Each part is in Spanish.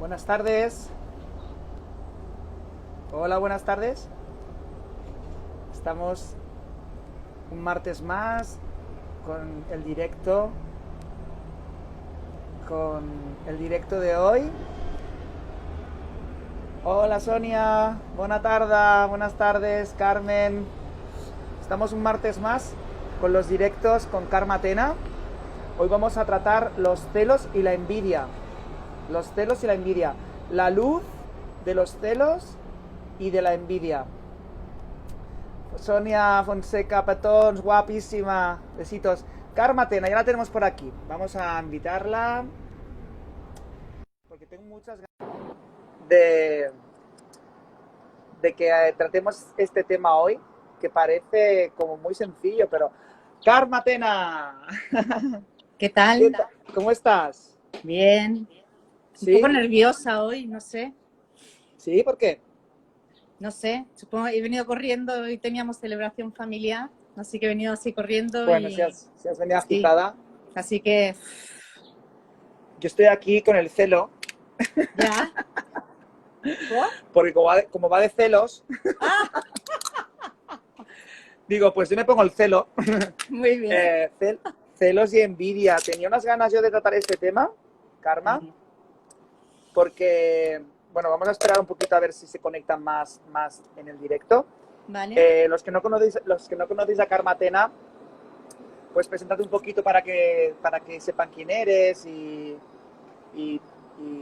Buenas tardes. Hola, buenas tardes. Estamos un martes más con el directo de hoy. Hola Sonia, buenas tardes, Carmen. Estamos un martes más con los directos con Karma Tena. Hoy vamos a tratar los celos y la envidia. Los celos y la envidia. La luz de los celos y de la envidia. Sonia Fonseca, petons, guapísima. Besitos. Karma Tena, ya la tenemos por aquí. Vamos a invitarla. Porque tengo muchas ganas de que tratemos este tema hoy, que parece como muy sencillo, pero... Karma Tena. ¿Qué tal? ¿Cómo estás? Bien. Un ¿Sí? poco nerviosa hoy, no sé. ¿Sí? ¿Por qué? No sé. Supongo que he venido corriendo y teníamos celebración familiar, así que he venido así corriendo Bueno, si y has venido sí. agitada. Así que Yo estoy aquí con el celo, ya. ¿Oh? porque como va de celos, ¡Ah! digo, pues yo me pongo el celo. Muy bien. Celos y envidia. Tenía unas ganas yo de tratar este tema, Karma, porque, bueno, vamos a esperar un poquito a ver si se conectan más en el directo. Vale. Los que no conocéis a Karma Tena, pues preséntate un poquito para que sepan quién eres y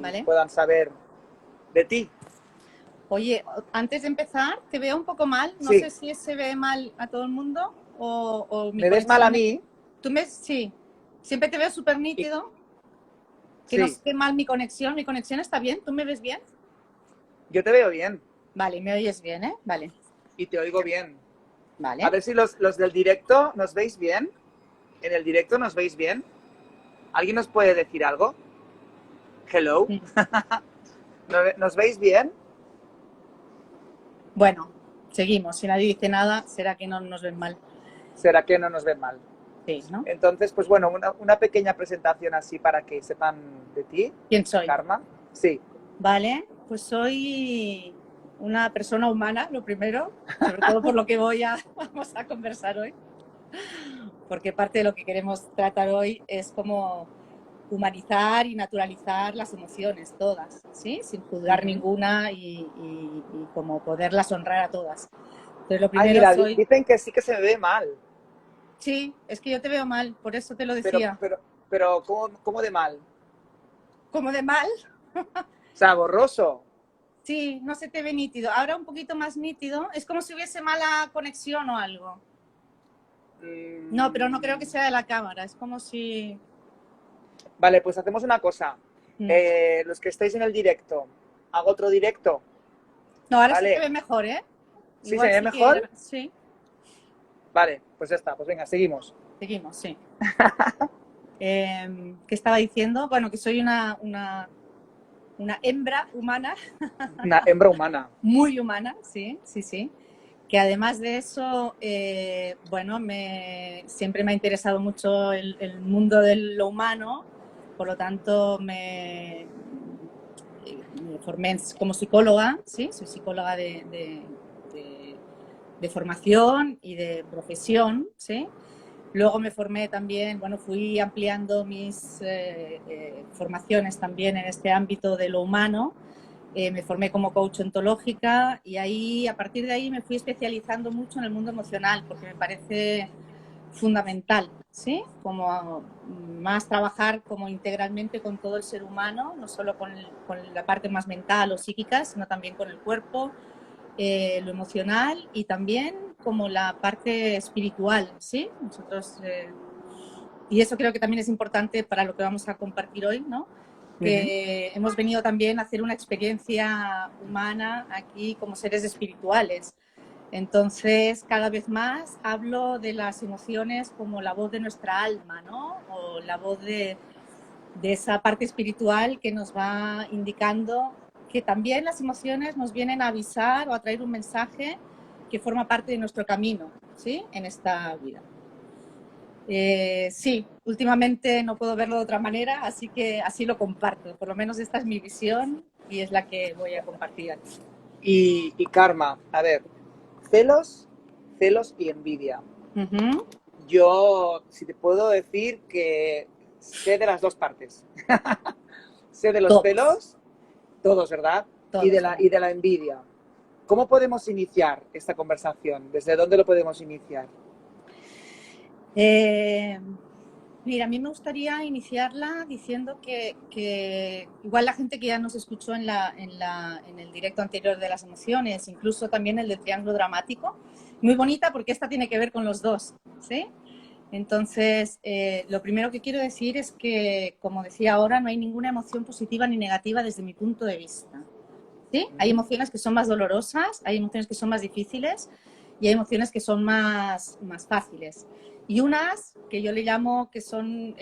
Vale. puedan saber de ti. Oye, antes de empezar, te veo un poco mal. No Sí. sé si se ve mal a todo el mundo o mi ¿Me ves mal a conexión. mí? ¿Tú me? Sí. Siempre te veo súper Y, nítido. Que no sí, esté mal mi conexión. ¿Mi conexión está bien? ¿Tú me ves bien? yo te veo bien Vale, me oyes bien, ¿eh? Vale. y te oigo bien. A Vale. ver si los del directo nos veis bien. ¿En el directo nos veis bien? ¿Alguien nos puede decir algo? Hello. ¿Nos veis bien? Bueno, seguimos. Si nadie dice nada, será que no nos ven mal. ¿Será que no nos ven mal? Sí, ¿no? Entonces, pues bueno, una pequeña presentación así para que sepan de ti, ¿Quién soy? Karma. Sí. Vale, pues soy una persona humana, lo primero, sobre todo por lo que vamos a conversar hoy, porque parte de lo que queremos tratar hoy es como humanizar y naturalizar las emociones, todas, ¿sí? Sin juzgar ninguna y como poderlas honrar a todas. Entonces, lo Ay, primero mira, soy... dicen que sí que se me ve mal. Sí, es que yo te veo mal, por eso te lo Pero, decía. pero, pero, ¿cómo de mal? ¿Cómo de mal? O sea, borroso. Sí, no se te ve nítido. Ahora un poquito más nítido. Es como si hubiese mala conexión o algo. No, pero no creo que sea de la cámara. Es como si... Vale, pues hacemos una cosa. Los que estáis en el directo, hago otro directo. No, ahora se te Vale. ve mejor, ¿eh? ¿Sí se Igual ve sí que... mejor? Sí, Vale, pues ya está. Pues venga, seguimos. seguimos, sí. ¿Qué estaba diciendo? Bueno, que soy una hembra humana. Una hembra humana. Muy humana, sí, sí, sí. Que además de eso, bueno, siempre me ha interesado mucho el mundo de lo humano, por lo tanto me formé como psicóloga, ¿sí? Soy psicóloga de formación y de profesión, ¿sí? Luego me formé también, bueno, fui ampliando mis formaciones también en este ámbito de lo humano. Me formé como coach ontológica y ahí, a partir de ahí me fui especializando mucho en el mundo emocional porque me parece fundamental, ¿sí? Como más trabajar como integralmente con todo el ser humano, no solo con la parte más mental o psíquica, sino también con el cuerpo, lo emocional y también como la parte espiritual, ¿sí? Nosotros, y eso creo que también es importante para lo que vamos a compartir hoy, ¿no? Que hemos venido también a hacer una experiencia humana aquí como seres espirituales. Entonces, cada vez más hablo de las emociones como la voz de nuestra alma, ¿no? O la voz de esa parte espiritual que nos va indicando que también las emociones nos vienen a avisar o a traer un mensaje que forma parte de nuestro camino, ¿sí? En esta vida. Sí, últimamente no puedo verlo de otra manera, así que así lo comparto. Por lo menos esta es mi visión y es la que voy a compartir aquí. Y Karma, a ver, celos, celos y envidia. Ujú. Yo, si te puedo decir que sé de las dos partes. Sé de los Todos, celos, todos, ¿verdad? todos, ¿verdad? Y de la envidia. ¿Cómo podemos iniciar esta conversación? ¿Desde dónde lo podemos iniciar? Eh, Mira, a mí me gustaría iniciarla diciendo que igual la gente que ya nos escuchó en el directo anterior de las emociones, incluso también el de triángulo dramático, muy bonita porque esta tiene que ver con los dos, ¿sí? Entonces, lo primero que quiero decir es que, como decía ahora, no hay ninguna emoción positiva ni negativa desde mi punto de vista, ¿sí? Hay emociones que son más dolorosas, hay emociones que son más difíciles y hay emociones que son más fáciles. Y unas que yo le llamo que son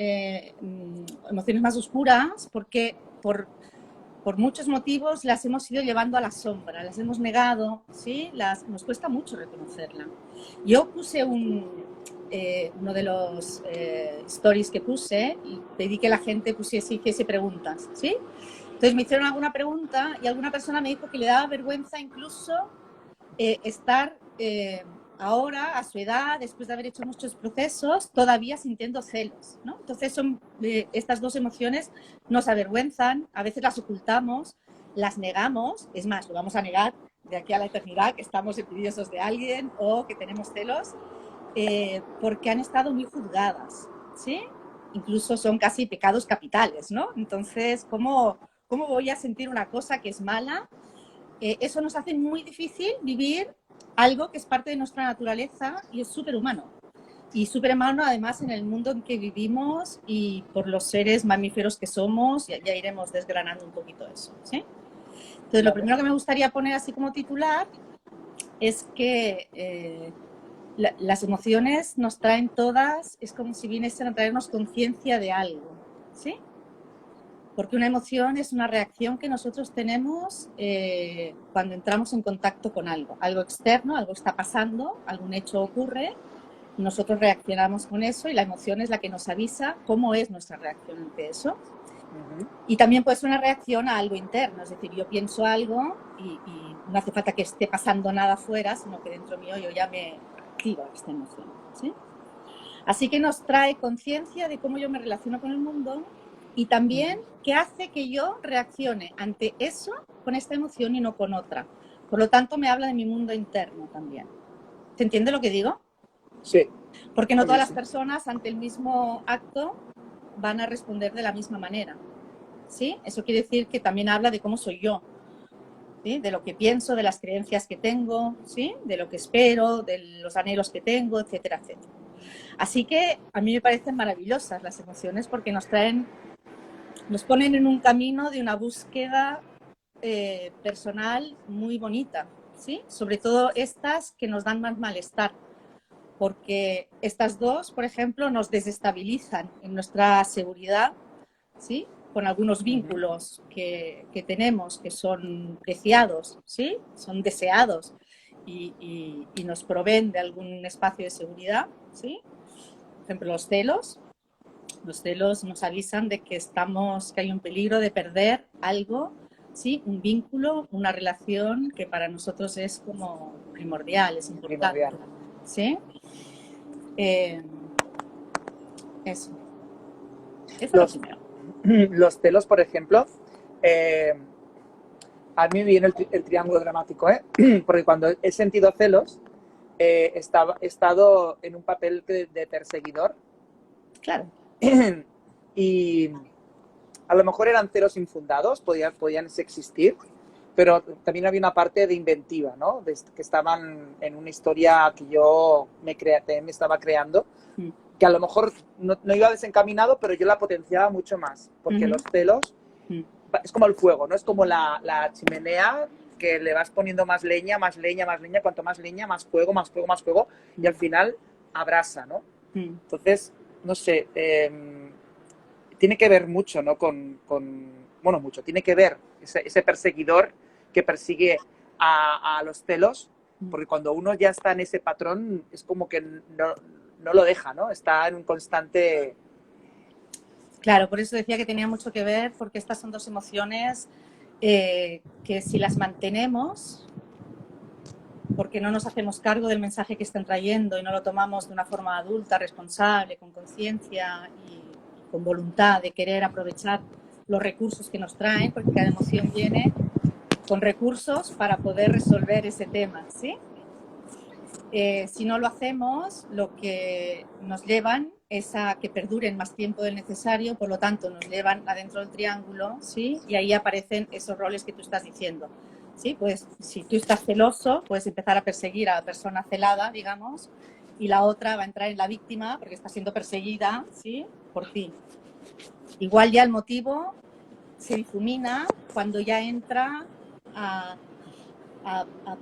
emociones más oscuras porque por muchos motivos las hemos ido llevando a la sombra, las hemos negado, ¿sí? Nos cuesta mucho reconocerla. Yo puse uno de los stories que puse y pedí que la gente hiciese preguntas, ¿sí? Entonces me hicieron alguna pregunta y alguna persona me dijo que le daba vergüenza incluso estar ahora, a su edad, después de haber hecho muchos procesos, todavía sintiendo celos, ¿no? Entonces son estas dos emociones nos avergüenzan, a veces las ocultamos, las negamos, es más, lo vamos a negar de aquí a la eternidad, que estamos envidiosos de alguien o que tenemos celos, porque han estado muy juzgadas, ¿sí? Incluso son casi pecados capitales, ¿no? Entonces, ¿cómo voy a sentir una cosa que es mala? Eso nos hace muy difícil vivir algo que es parte de nuestra naturaleza y es súper humano. Y súper humano además en el mundo en que vivimos y por los seres mamíferos que somos, ya iremos desgranando un poquito eso, ¿sí? Entonces, lo Vale. primero que me gustaría poner así como titular es que las emociones nos traen todas, es como si viniesen a traernos conciencia de algo, ¿sí? Porque una emoción es una reacción que nosotros tenemos cuando entramos en contacto con algo externo, algo está pasando, algún hecho ocurre, nosotros reaccionamos con eso y la emoción es la que nos avisa cómo es nuestra reacción ante eso. Ujú. Y también puede ser una reacción a algo interno, es decir, yo pienso algo y no hace falta que esté pasando nada afuera, sino que dentro mío yo ya me activa esta emoción, ¿sí? Así que nos trae conciencia de cómo yo me relaciono con el mundo y también qué hace que yo reaccione ante eso con esta emoción y no con otra. Por lo tanto, me habla de mi mundo interno también. ¿Se entiende lo que digo? Sí, Porque no todas oye, las sí. personas ante el mismo acto van a responder de la misma manera, ¿sí? Eso quiere decir que también habla de cómo soy yo, ¿sí? De lo que pienso, de las creencias que tengo, ¿sí? De lo que espero, de los anhelos que tengo, etcétera, etcétera. Así que a mí me parecen maravillosas las emociones porque nos ponen en un camino de una búsqueda personal muy bonita, ¿sí? Sobre todo estas que nos dan más malestar, porque estas dos, por ejemplo, nos desestabilizan en nuestra seguridad, ¿sí? Con algunos Ujú. vínculos que tenemos que son preciados, ¿sí? Son deseados y nos proveen de algún espacio de seguridad, ¿sí? Por ejemplo, los celos nos avisan de que hay un peligro de perder algo, ¿sí? Un vínculo, una relación que para nosotros es como primordial, es Primordial. importante, ¿sí? Eh, eso, eso es lo Los, primero. los celos, por ejemplo, eh, a mí me viene el triángulo dramático, ¿eh? Porque cuando he sentido celos, he estado en un papel de perseguidor Claro. y a lo mejor eran celos infundados, podían existir, pero también había una parte de inventiva, ¿no? Que estaban en una historia que yo me estaba creando, Mm. que a lo mejor no iba desencaminado, pero yo la potenciaba mucho más, porque los celos Mm. es como el fuego, ¿no? Es como la chimenea que le vas poniendo más leña, más leña, más leña, cuanto más leña, más fuego, más fuego, más fuego, y al final abrasa, ¿no? Mm. Entonces, no sé, tiene que ver mucho, ¿no? Bueno, mucho, tiene que ver ese perseguidor que persigue a los celos, Mm. porque cuando uno ya está en ese patrón, es como que no, no lo deja, ¿no? Está en un constante... Claro, por eso decía que tenía mucho que ver, porque estas son dos emociones que si las mantenemos, porque no nos hacemos cargo del mensaje que están trayendo y no lo tomamos de una forma adulta, responsable, con conciencia y con voluntad de querer aprovechar los recursos que nos traen, porque cada emoción viene con recursos para poder resolver ese tema, ¿sí? Si no lo hacemos, lo que nos llevan es a que perduren más tiempo del necesario, por lo tanto nos llevan adentro del triángulo, ¿sí? Y ahí aparecen esos roles que tú estás diciendo, ¿sí? Pues si tú estás celoso, puedes empezar a perseguir a la persona celada, digamos, y la otra va a entrar en la víctima porque está siendo perseguida, ¿sí? Por ti. Igual ya el motivo se difumina cuando ya entra a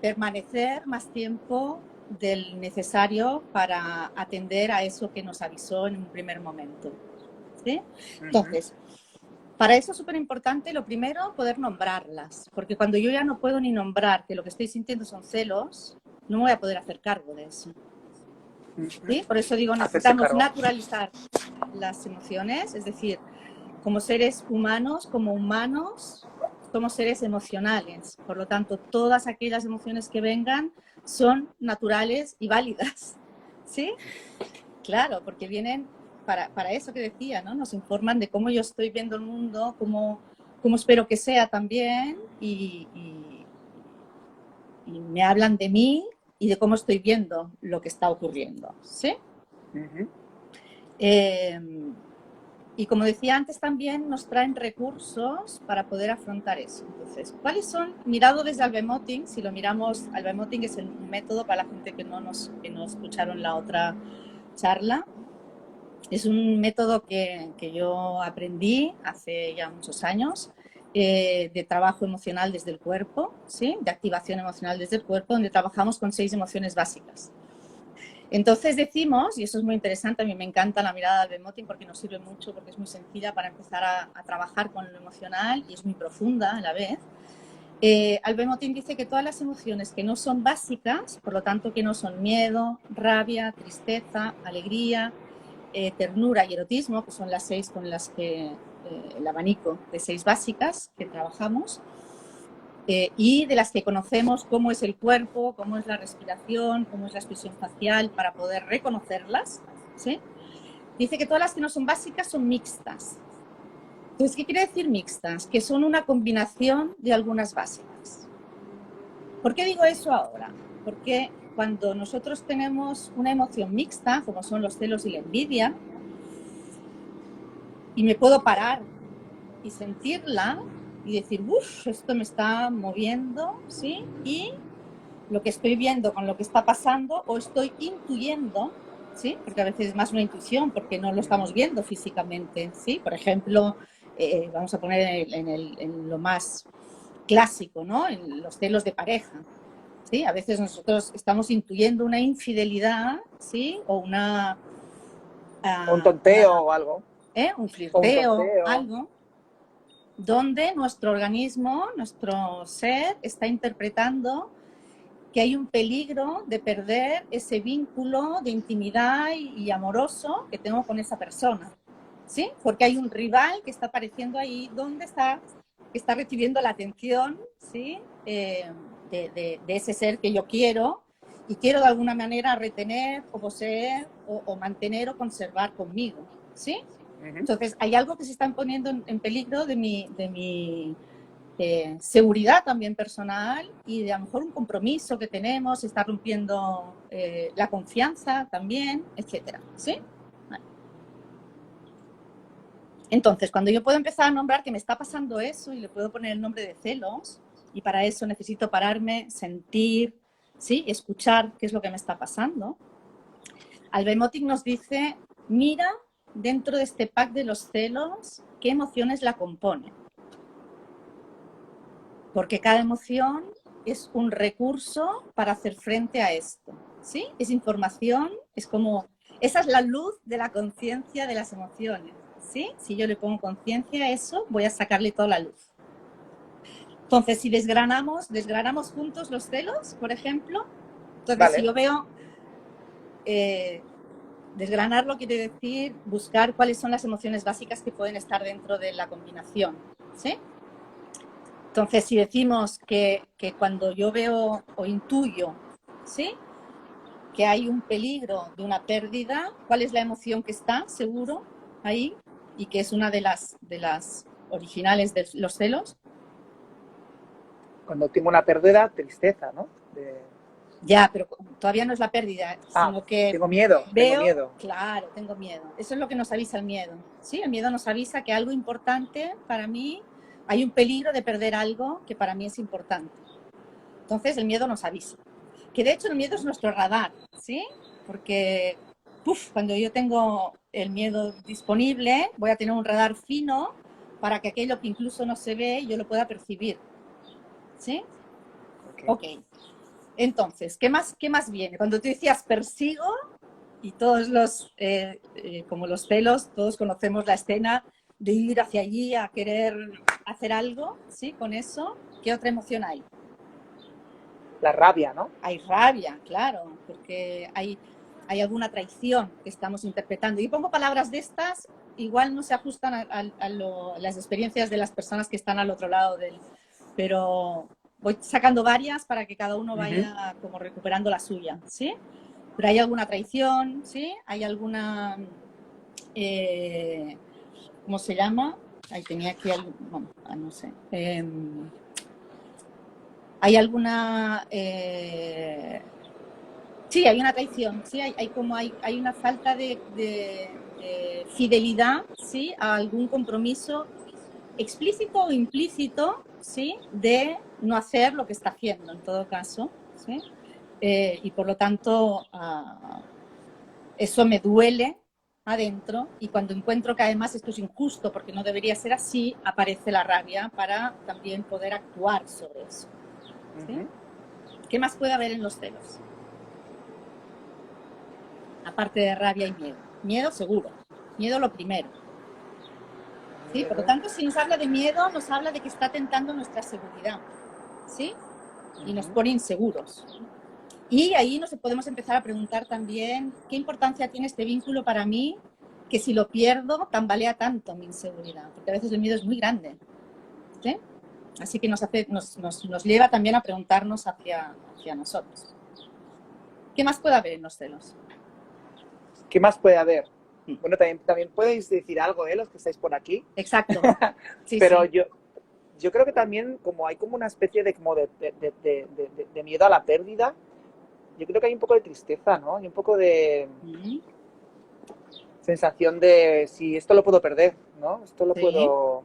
permanecer más tiempo del necesario para atender a eso que nos avisó en un primer momento, ¿sí? Entonces, para eso es súper importante, lo primero, poder nombrarlas, porque cuando yo ya no puedo ni nombrar que lo que estoy sintiendo son celos, no me voy a poder hacer cargo de eso, ¿sí? Por eso digo, necesitamos naturalizar las emociones, es decir, como seres humanos, somos seres emocionales. Por lo tanto, todas aquellas emociones que vengan son naturales y válidas. ¿Sí? Claro, porque vienen para eso que decía, ¿no? Nos informan de cómo yo estoy viendo el mundo, cómo espero que sea también, y me hablan de mí y de cómo estoy viendo lo que está ocurriendo. ¿Sí? Y como decía antes, también nos traen recursos para poder afrontar eso. Entonces, ¿cuáles son? Mirado desde Albemoting, si lo miramos, Albemoting es el método para la gente que no escucharon la otra charla. Es un método que yo aprendí hace ya muchos años, de trabajo emocional desde el cuerpo, ¿sí? De activación emocional desde el cuerpo, donde trabajamos con 6 emociones básicas. Entonces decimos, y eso es muy interesante, a mí me encanta la mirada de Albemoting porque nos sirve mucho, porque es muy sencilla para empezar a trabajar con lo emocional y es muy profunda a la vez. Albemoting dice que todas las emociones que no son básicas, por lo tanto que no son miedo, rabia, tristeza, alegría, ternura y erotismo, que son las 6 con las que el abanico de 6 básicas que trabajamos, y de las que conocemos cómo es el cuerpo, cómo es la respiración, cómo es la expresión facial, para poder reconocerlas, ¿sí? Dice que todas las que no son básicas son mixtas. Entonces, ¿qué quiere decir mixtas? Que son una combinación de algunas básicas. ¿Por qué digo eso ahora? Porque cuando nosotros tenemos una emoción mixta, como son los celos y la envidia, y me puedo parar y sentirla, y decir, uff, esto me está moviendo, ¿sí? Y lo que estoy viendo con lo que está pasando, o estoy intuyendo, ¿sí? Porque a veces es más una intuición, porque no lo estamos viendo físicamente, ¿sí? Por ejemplo, vamos a poner en lo más clásico, ¿no? En los celos de pareja, ¿sí? A veces nosotros estamos intuyendo una infidelidad, ¿sí? O una... un tonteo o algo. Un flirteo, algo, donde nuestro organismo, nuestro ser, está interpretando que hay un peligro de perder ese vínculo de intimidad y amoroso que tengo con esa persona, ¿sí? Porque hay un rival que está apareciendo ahí, donde está, que está recibiendo la atención, ¿sí? De ese ser que yo quiero y quiero de alguna manera retener o poseer o mantener o conservar conmigo, ¿sí? Entonces, hay algo que se está poniendo en peligro de mi seguridad también personal y de a lo mejor un compromiso que tenemos, se está rompiendo la confianza también, etcétera, ¿sí? Vale. Entonces, cuando yo puedo empezar a nombrar que me está pasando eso y le puedo poner el nombre de celos, y para eso necesito pararme, sentir, ¿sí? Escuchar qué es lo que me está pasando. Albemoting nos dice, mira dentro de este pack de los celos qué emociones la componen. Porque cada emoción es un recurso para hacer frente a esto, ¿sí? Es información, es como... Esa es la luz de la conciencia de las emociones, ¿sí? Si yo le pongo conciencia a eso, voy a sacarle toda la luz. Entonces, si desgranamos juntos los celos, por ejemplo. Entonces, vale. Si yo veo Desgranarlo quiere decir buscar cuáles son las emociones básicas que pueden estar dentro de la combinación, ¿sí? Entonces, si decimos que cuando yo veo o intuyo, ¿sí?, que hay un peligro de una pérdida, ¿cuál es la emoción que está seguro ahí? Y que es una de las originales de los celos. Cuando tengo una pérdida, tristeza, ¿no? Ya, pero todavía no es la pérdida, sino que tengo miedo, veo, tengo miedo. claro, tengo miedo. Eso es lo que nos avisa el miedo, ¿sí? El miedo nos avisa que algo importante para mí, hay un peligro de perder algo que para mí es importante. Entonces el miedo nos avisa. Que de hecho el miedo es nuestro radar, ¿sí? Porque cuando yo tengo el miedo disponible, voy a tener un radar fino para que aquello que incluso no se ve, yo lo pueda percibir, ¿sí? Ok. Entonces, ¿qué más viene? Cuando tú decías persigo, y todos como los celos, todos conocemos la escena de ir hacia allí a querer hacer algo, ¿sí? Con eso, ¿qué otra emoción hay? La rabia, ¿no? Hay rabia, claro, porque hay alguna traición que estamos interpretando. Y pongo palabras de estas, igual no se ajustan a las experiencias de las personas que están al otro lado pero voy sacando varias para que cada uno vaya como recuperando la suya, ¿sí? Pero hay alguna traición, ¿sí? Hay alguna, ¿cómo se llama? Ahí tenía aquí algo, bueno, no sé. Hay alguna, sí, hay una traición, sí, hay una falta de fidelidad, sí, a algún compromiso explícito o implícito, sí, de no hacer lo que está haciendo, en todo caso, sí, y por lo tanto eso me duele adentro, y cuando encuentro que además esto es injusto porque no debería ser así, aparece la rabia para también poder actuar sobre eso. ¿Sí? ¿Qué más puede haber en los celos? Aparte de rabia y miedo. Miedo seguro. Miedo lo primero. ¿Sí? Por lo tanto, si nos habla de miedo, nos habla de que está tentando nuestra seguridad. ¿Sí? Y nos pone inseguros. Y ahí nos podemos empezar a preguntar también qué importancia tiene este vínculo para mí, que si lo pierdo, tambalea tanto mi inseguridad. Porque a veces el miedo es muy grande. ¿Sí? Así que nos lleva también a preguntarnos hacia nosotros. ¿Qué más puede haber en los celos? ¿Qué más puede haber? Bueno, también podéis decir algo, los que estáis por aquí. Exacto. Sí, pero sí. yo creo que también como hay como una especie de miedo a la pérdida, yo creo que hay un poco de tristeza, ¿no? Hay un poco de sensación de si esto lo puedo perder, ¿no? Esto lo puedo...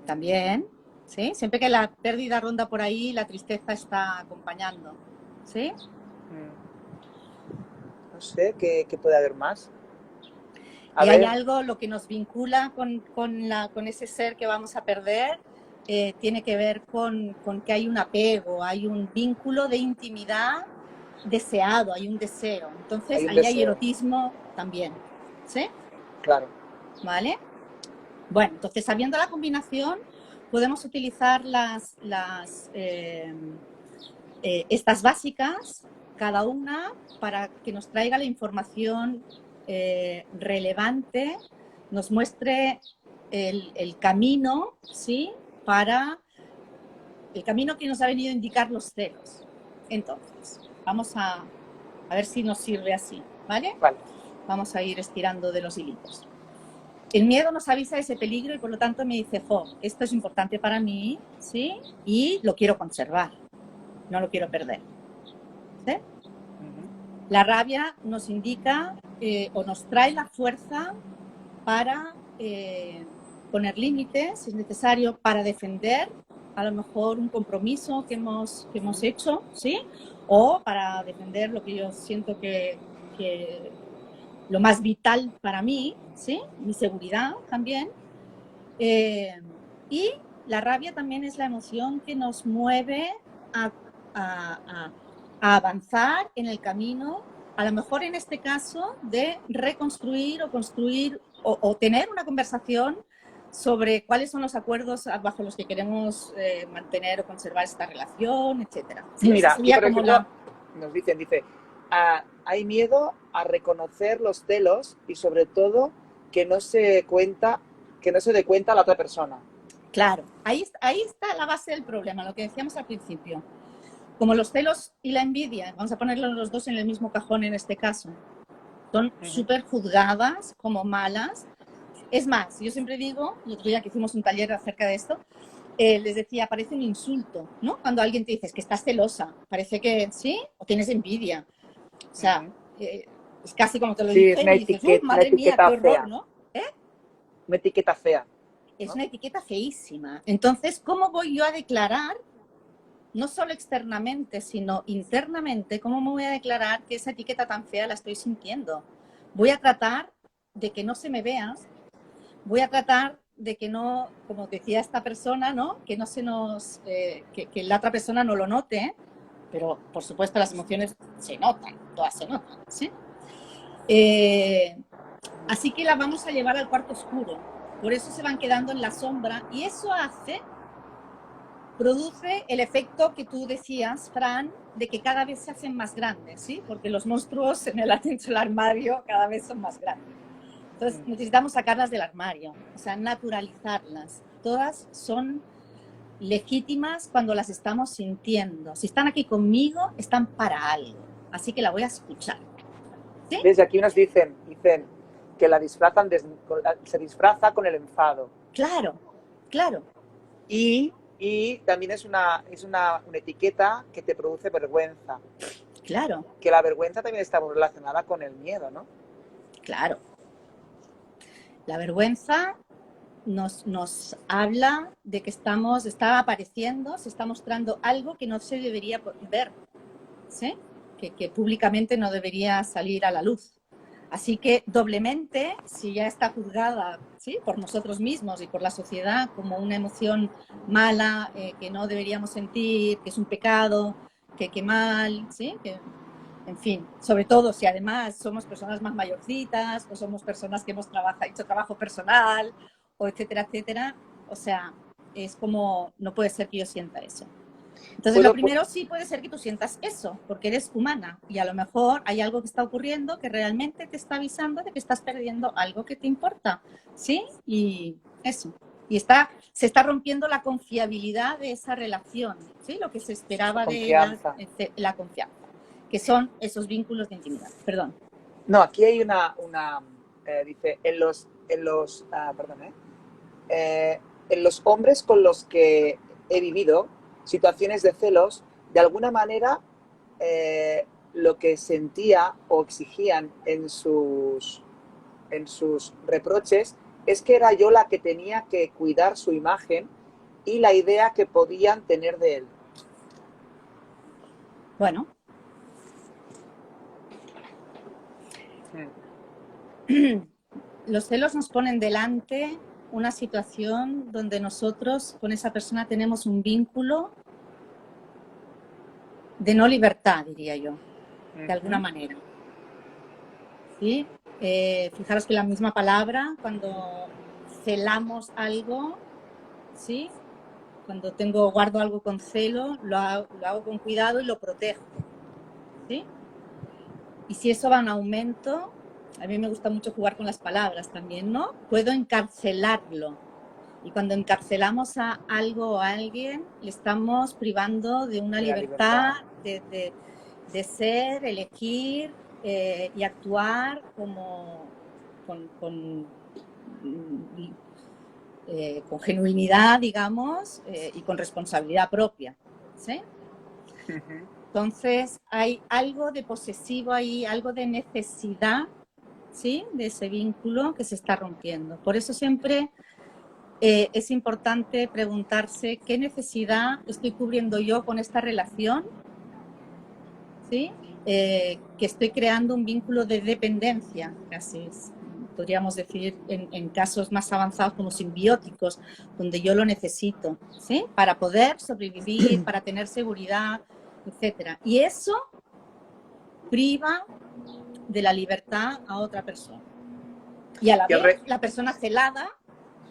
También, ¿sí? Siempre que la pérdida ronda por ahí, la tristeza está acompañando, ¿sí? No sé, ¿qué puede haber más? Hay algo, lo que nos vincula con ese ser que vamos a perder, tiene que ver con que hay un apego, hay un vínculo de intimidad deseado, hay un deseo. Entonces, ahí hay erotismo también, ¿sí? Claro. ¿Vale? Bueno, entonces, sabiendo la combinación, podemos utilizar estas básicas, cada una, para que nos traiga la información relevante, nos muestre el camino, ¿sí? Para el camino que nos ha venido a indicar los celos. Entonces, vamos a ver si nos sirve así, ¿vale? Vale. Vamos a ir estirando de los hilitos. El miedo nos avisa de ese peligro y por lo tanto me dice, esto es importante para mí, ¿sí? Y lo quiero conservar, no lo quiero perder. ¿Sí? La rabia nos indica o nos trae la fuerza para poner límites, si es necesario, para defender a lo mejor un compromiso que hemos hecho, ¿sí? O para defender lo que yo siento que lo más vital para mí, ¿sí? Mi seguridad también. Y la rabia también es la emoción que nos mueve a avanzar en el camino, a lo mejor en este caso, de reconstruir o construir o tener una conversación sobre cuáles son los acuerdos bajo los que queremos mantener o conservar esta relación, etc. ¿Sí? Mira, aquí por ejemplo, nos dice, hay miedo a reconocer los celos y sobre todo que no se dé cuenta la otra persona. Claro, ahí está la base del problema, lo que decíamos al principio. Como los celos y la envidia, vamos a ponerlos los dos en el mismo cajón en este caso, son súper juzgadas como malas. Es más, yo siempre digo, el otro día que hicimos un taller acerca de esto, les decía, parece un insulto, ¿no? Cuando alguien te dice, es que estás celosa, parece que sí, o tienes envidia. O sea, es casi como te lo Sí, es dicen y dices, madre mía, qué horror, fea. ¿no? Una etiqueta fea, Es ¿no? una etiqueta feísima. Entonces, ¿cómo voy yo a declarar, no solo externamente, sino internamente, cómo me voy a declarar que esa etiqueta tan fea la estoy sintiendo? Voy a tratar de que no se me vea, voy a tratar de que no, como decía esta persona, ¿no? Que no se nos, que la otra persona no lo note, pero por supuesto las emociones se notan, todas se notan, ¿sí? Así que la vamos a llevar al cuarto oscuro. Por eso se van quedando en la sombra y eso produce el efecto que tú decías, Fran, de que cada vez se hacen más grandes, ¿sí? Porque los monstruos en el dentro del armario cada vez son más grandes. Entonces necesitamos sacarlas del armario, o sea, naturalizarlas. Todas son legítimas cuando las estamos sintiendo. Si están aquí conmigo, están para algo. Así que la voy a escuchar. ¿Sí? Desde aquí nos dicen que se disfraza con el enfado. Claro, claro. Y también es una etiqueta que te produce vergüenza. Claro. Que la vergüenza también está relacionada con el miedo, ¿no? Claro. La vergüenza nos habla de que está apareciendo, se está mostrando algo que no se debería ver, ¿sí? Que públicamente no debería salir a la luz. Así que doblemente, si ya está juzgada, ¿sí? Por nosotros mismos y por la sociedad como una emoción mala, que no deberíamos sentir, que es un pecado, que mal, ¿sí? En fin, sobre todo si además somos personas más mayorcitas o somos personas que hemos hecho trabajo personal, o etcétera, etcétera. O sea, es como, no puede ser que yo sienta eso. Entonces, lo primero sí puede ser que tú sientas eso, porque eres humana y a lo mejor hay algo que está ocurriendo que realmente te está avisando de que estás perdiendo algo que te importa, ¿sí? Y eso. Y se está rompiendo la confiabilidad de esa relación, ¿sí? Lo que se esperaba de ella, la confianza, que son esos vínculos de intimidad. Perdón. No, aquí hay dice, en los hombres con los que he vivido situaciones de celos, de alguna manera lo que sentía o exigían en sus reproches es que era yo la que tenía que cuidar su imagen y la idea que podían tener de él. Bueno. Los celos nos ponen delante una situación donde nosotros con esa persona tenemos un vínculo de no libertad, diría yo, de alguna manera. ¿Sí? Fijaros que la misma palabra, cuando celamos algo, ¿sí? Cuando guardo algo con celo, lo hago con cuidado y lo protejo, ¿sí? Y si eso va en aumento, a mí me gusta mucho jugar con las palabras también, ¿no? Puedo encarcelarlo. Y cuando encarcelamos a algo o a alguien, le estamos privando de una libertad. De ser, elegir y actuar con genuinidad, digamos, y con responsabilidad propia, ¿sí? Entonces, hay algo de posesivo ahí, algo de necesidad, ¿sí? De ese vínculo que se está rompiendo. Por eso siempre es importante preguntarse qué necesidad estoy cubriendo yo con esta relación, ¿sí? Que estoy creando un vínculo de dependencia, casi podríamos decir en casos más avanzados como simbióticos, donde yo lo necesito, ¿sí? Para poder sobrevivir, para tener seguridad, etc. Y eso priva de la libertad a otra persona. Y a la vez, la persona celada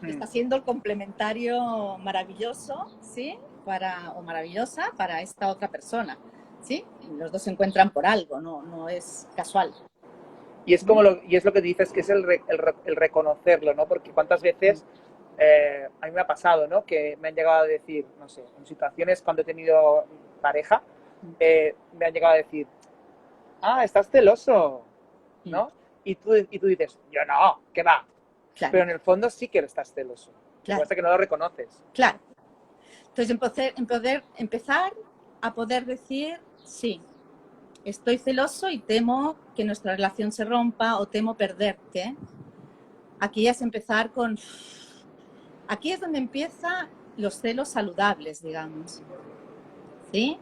está siendo el complementario maravilloso, ¿sí? O maravillosa para esta otra persona. ¿sí? Y los dos se encuentran por algo, no es casual. Y es y es lo que dices, que es el reconocerlo, ¿no? Porque cuántas veces a mí me ha pasado, ¿no? Que me han llegado a decir, no sé, en situaciones cuando he tenido pareja, me han llegado a decir, estás celoso, ¿no? Y tú dices, yo no, ¿qué va? Claro. Pero en el fondo sí que estás celoso. Claro. Lo que pasa es que no lo reconoces. Claro. Entonces, empezar a poder decir, sí, estoy celoso y temo que nuestra relación se rompa o temo perderte. Aquí es empezar con... Aquí es donde empiezan los celos saludables, digamos. ¿Sí?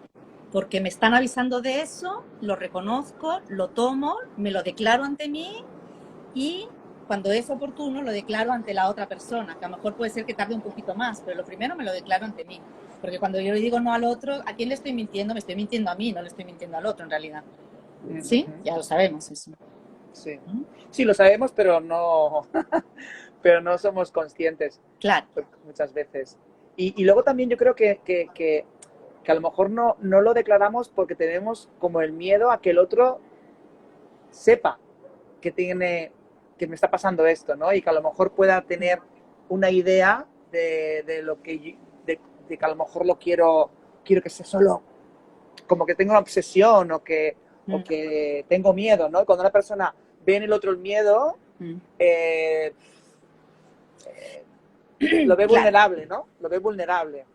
Porque me están avisando de eso, lo reconozco, lo tomo, me lo declaro ante mí y cuando es oportuno lo declaro ante la otra persona, que a lo mejor puede ser que tarde un poquito más, pero lo primero me lo declaro ante mí. Porque cuando yo le digo no al otro, ¿a quién le estoy mintiendo? Me estoy mintiendo a mí, no le estoy mintiendo al otro en realidad. ¿Sí? Ya lo sabemos eso. Sí, sí lo sabemos, pero no, pero no somos conscientes. Claro. Muchas veces. Y luego también yo creo que a lo mejor no lo declaramos porque tenemos como el miedo a que el otro sepa que me está pasando esto, ¿no? Y que a lo mejor pueda tener una idea de lo que de que a lo mejor quiero que sea solo, como que tengo una obsesión o que tengo miedo, ¿no? Y cuando una persona ve en el otro el miedo, lo ve vulnerable, ¿no? Lo ve vulnerable.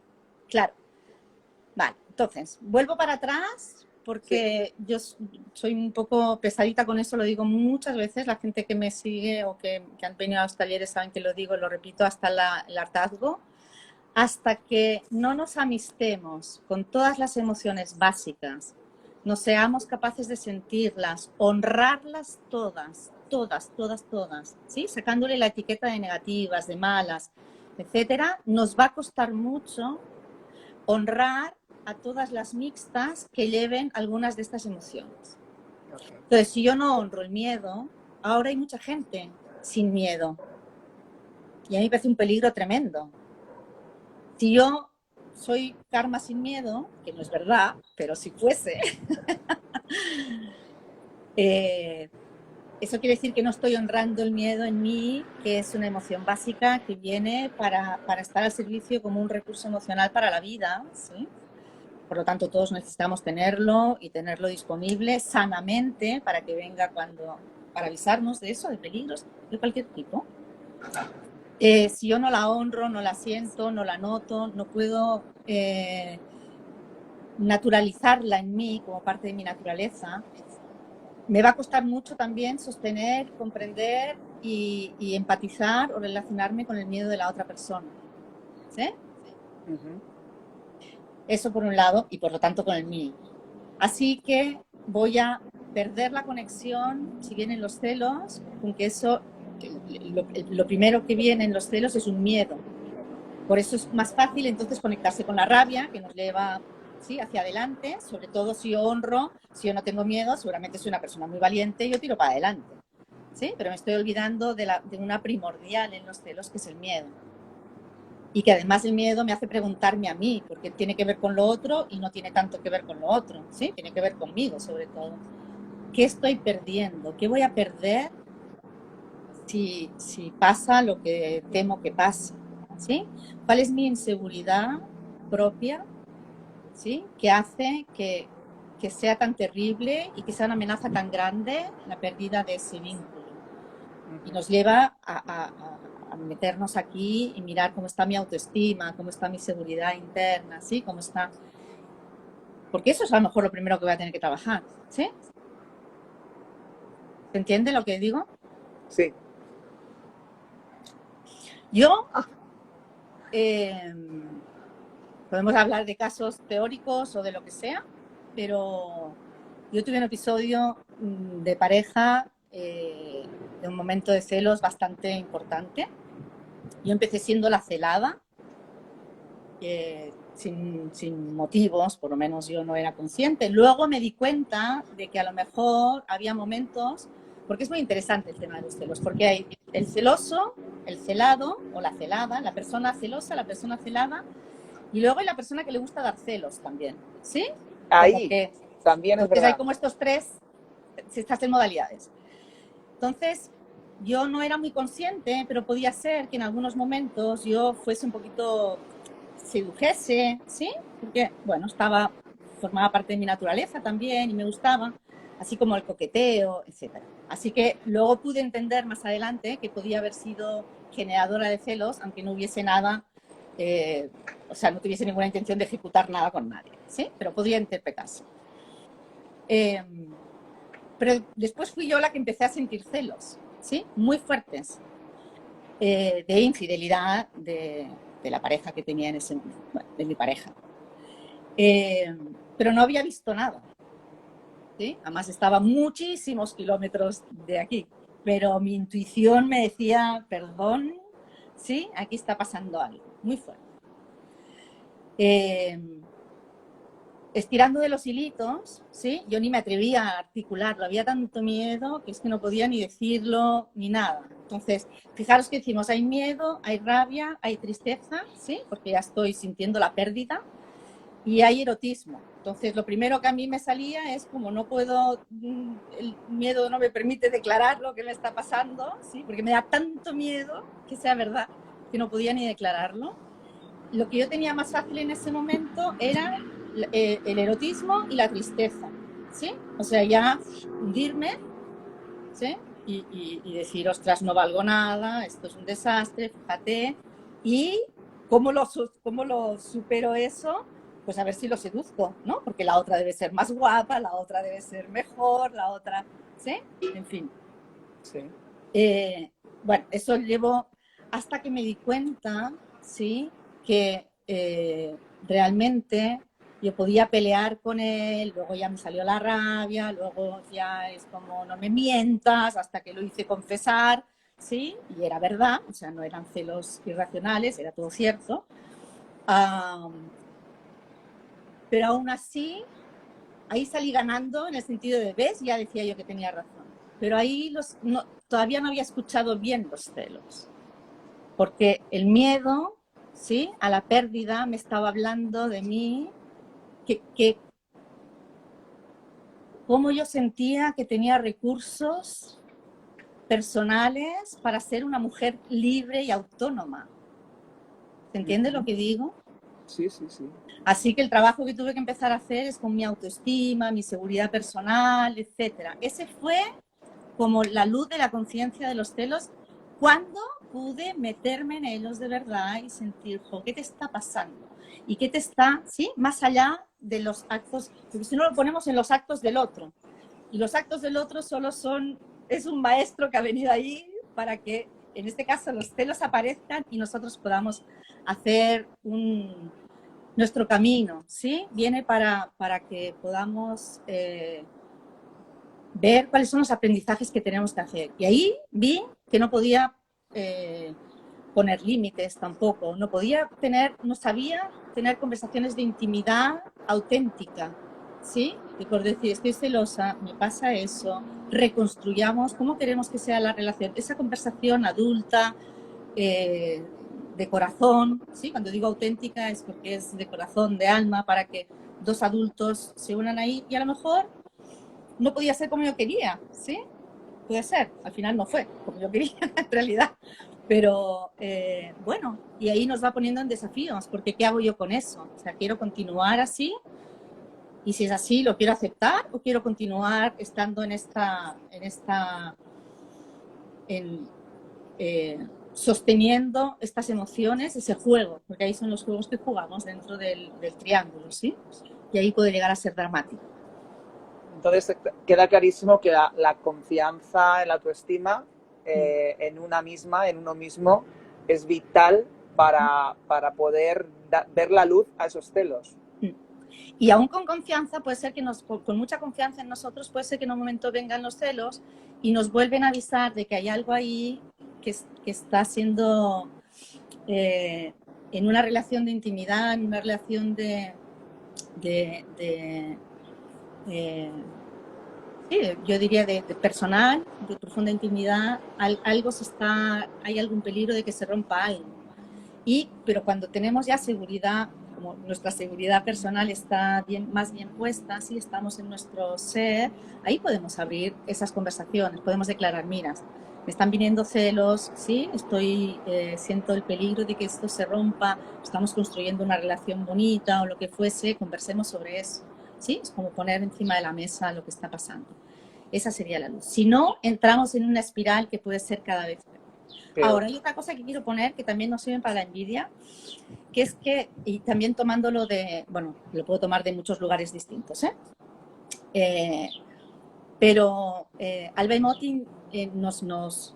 Claro. Vale, entonces, vuelvo para atrás porque yo soy un poco pesadita con eso, lo digo muchas veces, la gente que me sigue o que han venido a los talleres saben que lo digo, lo repito hasta el hartazgo, hasta que no nos amistemos con todas las emociones básicas, no seamos capaces de sentirlas, honrarlas todas, ¿sí? Sacándole la etiqueta de negativas, de malas, etcétera, nos va a costar mucho honrar a todas las mixtas que lleven algunas de estas emociones. Entonces, si yo no honro el miedo, ahora hay mucha gente sin miedo. Y a mí me parece un peligro tremendo. Si yo soy karma sin miedo, que no es verdad, pero si fuese, eso quiere decir que no estoy honrando el miedo en mí, que es una emoción básica que viene para estar al servicio como un recurso emocional para la vida, ¿sí? Por lo tanto, todos necesitamos tenerlo y tenerlo disponible sanamente para que venga para avisarnos de eso, de peligros de cualquier tipo. Si yo no la honro, no la siento, no la noto, no puedo naturalizarla en mí como parte de mi naturaleza, me va a costar mucho también sostener, comprender y empatizar o relacionarme con el miedo de la otra persona. ¿Sí? Eso por un lado, y por lo tanto con el mío. Así que voy a perder la conexión, si vienen los celos, con que eso, lo primero que viene en los celos es un miedo. Por eso es más fácil entonces conectarse con la rabia, que nos lleva, ¿sí?, hacia adelante, sobre todo si yo honro, si yo no tengo miedo, seguramente soy una persona muy valiente y yo tiro para adelante. ¿Sí? Pero me estoy olvidando de una primordial en los celos, que es el miedo. Y que además el miedo me hace preguntarme a mí, porque tiene que ver con lo otro y no tiene tanto que ver con lo otro, ¿sí? Tiene que ver conmigo, sobre todo. ¿Qué estoy perdiendo? ¿Qué voy a perder si pasa lo que temo que pase? ¿Sí? ¿Cuál es mi inseguridad propia? ¿Sí? Que hace que sea tan terrible y que sea una amenaza tan grande la pérdida de ese vínculo. Y nos lleva a meternos aquí y mirar cómo está mi autoestima, cómo está mi seguridad interna, ¿sí? Cómo está... Porque eso es a lo mejor lo primero que voy a tener que trabajar, ¿sí? ¿Se entiende lo que digo? Sí. Yo... podemos hablar de casos teóricos o de lo que sea, pero yo tuve un episodio de pareja, de un momento de celos bastante importante. Yo empecé siendo la celada, sin motivos, por lo menos yo no era consciente. Luego me di cuenta de que a lo mejor había momentos, porque es muy interesante el tema de los celos, porque hay el celoso, el celado o la celada, la persona celosa, la persona celada, y luego hay la persona que le gusta dar celos también, ¿sí? Ahí También es Entonces verdad. hay como estos tres, si estás en modalidades. Entonces, yo no era muy consciente, pero podía ser que en algunos momentos yo fuese un poquito, sedujese, ¿sí? Porque, bueno, formaba parte de mi naturaleza también y me gustaba, así como el coqueteo, etc. Así que luego pude entender más adelante que podía haber sido generadora de celos, aunque no hubiese nada, o sea, no tuviese ninguna intención de ejecutar nada con nadie, ¿sí? Pero podría interpretarse. Pero después fui yo la que empecé a sentir celos, ¿sí? Muy fuertes, de infidelidad de la pareja que tenía en ese momento, bueno, de mi pareja. Pero no había visto nada, ¿sí? Además estaba muchísimos kilómetros de aquí, pero mi intuición me decía, perdón, ¿sí? Aquí está pasando algo muy fuerte. Estirando de los hilitos, ¿sí? Yo ni me atrevía a articularlo, había tanto miedo que es que no podía ni decirlo ni nada. Entonces, fijaros que decimos, hay miedo, hay rabia, hay tristeza, ¿sí? Porque ya estoy sintiendo la pérdida, y hay erotismo. Entonces, lo primero que a mí me salía es como no puedo, el miedo no me permite declarar lo que me está pasando, ¿sí? Porque me da tanto miedo que sea verdad que no podía ni declararlo. Lo que yo tenía más fácil en ese momento era el erotismo y la tristeza, ¿sí? O sea, ya hundirme, ¿sí? Y decir, ostras, no valgo nada, esto es un desastre, fíjate. ¿Y cómo lo supero eso? Pues a ver si lo seduzco, ¿no? Porque la otra debe ser más guapa, la otra debe ser mejor, la otra, ¿sí? En fin. Sí. Bueno, eso llevo hasta que me di cuenta, ¿sí? Que realmente yo podía pelear con él, luego ya me salió la rabia, luego ya es como no me mientas, hasta que lo hice confesar, ¿sí? Y era verdad, o sea, no eran celos irracionales, era todo cierto. Pero aún así, ahí salí ganando en el sentido de, ¿ves? Ya decía yo que tenía razón. Pero ahí todavía no había escuchado bien los celos, porque el miedo, ¿sí? A la pérdida me estaba hablando de mí, que cómo yo sentía que tenía recursos personales para ser una mujer libre y autónoma. ¿Se entiende lo que digo? Sí, sí, sí. Así que el trabajo que tuve que empezar a hacer es con mi autoestima, mi seguridad personal, etc. Ese fue como la luz de la conciencia de los celos cuando pude meterme en ellos de verdad y sentir, ¿qué te está pasando? Y qué te está, ¿sí? Más allá de los actos, porque si no lo ponemos en los actos del otro. Y los actos del otro solo es un maestro que ha venido ahí para que, en este caso, los celos aparezcan y nosotros podamos hacer nuestro camino, ¿sí? Viene para que podamos ver cuáles son los aprendizajes que tenemos que hacer. Y ahí vi que no podía poner límites tampoco, no sabía tener conversaciones de intimidad auténtica, ¿sí? Y por decir, estoy celosa, me pasa eso, reconstruyamos cómo queremos que sea la relación, esa conversación adulta, de corazón, ¿sí? Cuando digo auténtica es porque es de corazón, de alma, para que dos adultos se unan ahí, y a lo mejor no podía ser como yo quería, ¿sí? Puede ser, al final no fue como yo quería en realidad, pero bueno, y ahí nos va poniendo en desafíos, porque ¿qué hago yo con eso? O sea, ¿quiero continuar así? Y si es así, ¿lo quiero aceptar o quiero continuar estando sosteniendo estas emociones, ese juego? Porque ahí son los juegos que jugamos dentro del triángulo, ¿sí? Y ahí puede llegar a ser dramático. Entonces queda clarísimo que la confianza en la autoestima, en una misma, en uno mismo, es vital para poder ver la luz a esos celos. Y aún con confianza, puede ser que con mucha confianza en nosotros, puede ser que en un momento vengan los celos y nos vuelven a avisar de que hay algo ahí que está siendo en una relación de intimidad, en una relación sí, yo diría de personal, de profunda intimidad, hay algún peligro de que se rompa algo. Pero cuando tenemos ya seguridad como nuestra seguridad personal está más bien puesta, si estamos en nuestro ser, ahí podemos abrir esas conversaciones, podemos declarar, mira, me están viniendo celos, ¿sí? Siento el peligro de que esto se rompa, estamos construyendo una relación bonita o lo que fuese, conversemos sobre eso, ¿sí? Es como poner encima de la mesa lo que está pasando. Esa sería la luz. Si no, entramos en una espiral que puede ser cada vez peor. Ahora, hay otra cosa que quiero poner que también nos sirve para la envidia, que es que, y también tomándolo bueno, lo puedo tomar de muchos lugares distintos, pero Alba y Motin nos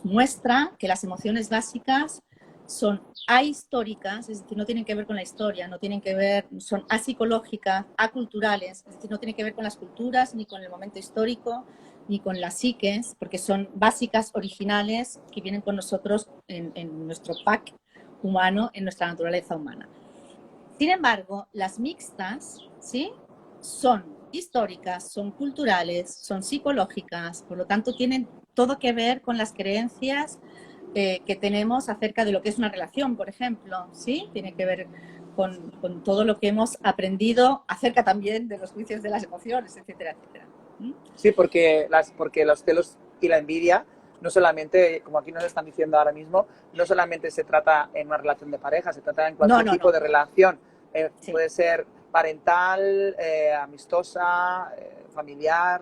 muestra que las emociones básicas son ahistóricas, es decir, no tienen que ver con la historia, no tienen que ver, son apsicológicas, aculturales, es decir, no tienen que ver con las culturas, ni con el momento histórico, ni con las psiques, porque son básicas, originales, que vienen con nosotros en nuestro pack humano, en nuestra naturaleza humana. Sin embargo, las mixtas, ¿sí?, son históricas, son culturales, son psicológicas, por lo tanto tienen todo que ver con las creencias que tenemos acerca de lo que es una relación, por ejemplo, ¿sí? Tiene que ver con todo lo que hemos aprendido acerca también de los juicios de las emociones, etcétera, etcétera. Sí, porque los celos y la envidia, no solamente, como aquí nos están diciendo ahora mismo, no solamente se trata en una relación de pareja, se trata en cualquier tipo de relación. Sí. Puede ser parental, amistosa, familiar.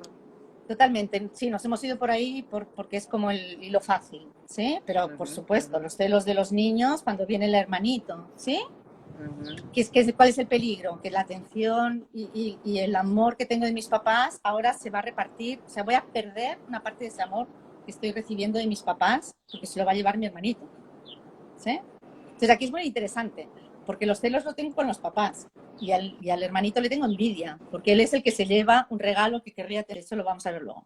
Totalmente, sí, nos hemos ido por ahí porque es como el hilo fácil, ¿sí? Pero por supuesto, los celos de los niños cuando viene el hermanito, ¿sí? ¿Cuál es el peligro? Que la atención y el amor que tengo de mis papás ahora se va a repartir, o sea, voy a perder una parte de ese amor que estoy recibiendo de mis papás porque se lo va a llevar mi hermanito, ¿sí? Entonces aquí es muy interesante, porque los celos los tengo con los papás y al hermanito le tengo envidia, porque él es el que se lleva un regalo que querría tener, eso lo vamos a ver luego.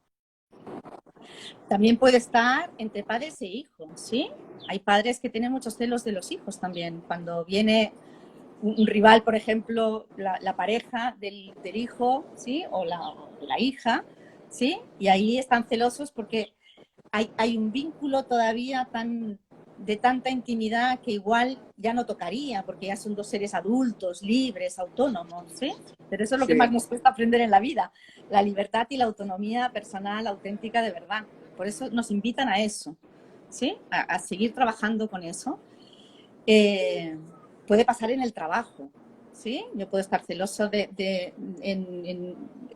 También puede estar entre padres e hijos, ¿sí? Hay padres que tienen muchos celos de los hijos también, cuando viene un rival, por ejemplo, la pareja del hijo, ¿sí? O la hija, ¿sí? Y ahí están celosos porque hay un vínculo todavía de tanta intimidad que igual ya no tocaría, porque ya son dos seres adultos, libres, autónomos, ¿sí? Pero eso es lo que más nos cuesta aprender en la vida, la libertad y la autonomía personal auténtica de verdad. Por eso nos invitan a eso, ¿sí? A seguir trabajando con eso. Puede pasar en el trabajo, ¿sí? Yo puedo estar celoso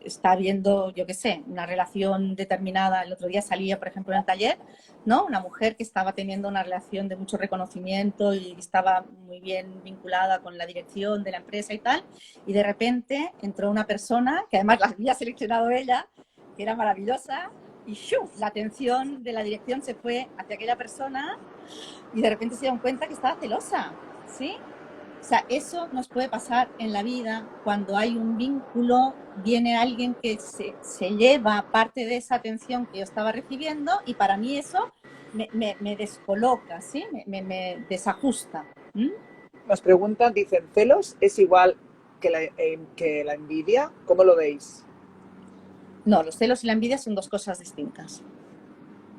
está viendo, yo qué sé, una relación determinada. El otro día salía, por ejemplo, en el taller, ¿no? Una mujer que estaba teniendo una relación de mucho reconocimiento y estaba muy bien vinculada con la dirección de la empresa y tal, y de repente entró una persona, que además la había seleccionado ella, que era maravillosa, y ¡shuf! La atención de la dirección se fue hacia aquella persona y de repente se dieron cuenta que estaba celosa, ¿sí? O sea, eso nos puede pasar en la vida cuando hay un vínculo, viene alguien que se lleva parte de esa atención que yo estaba recibiendo y para mí eso me descoloca, ¿sí? Me desajusta. Nos preguntan, dicen, ¿celos es igual que la envidia? ¿Cómo lo veis? No, los celos y la envidia son dos cosas distintas.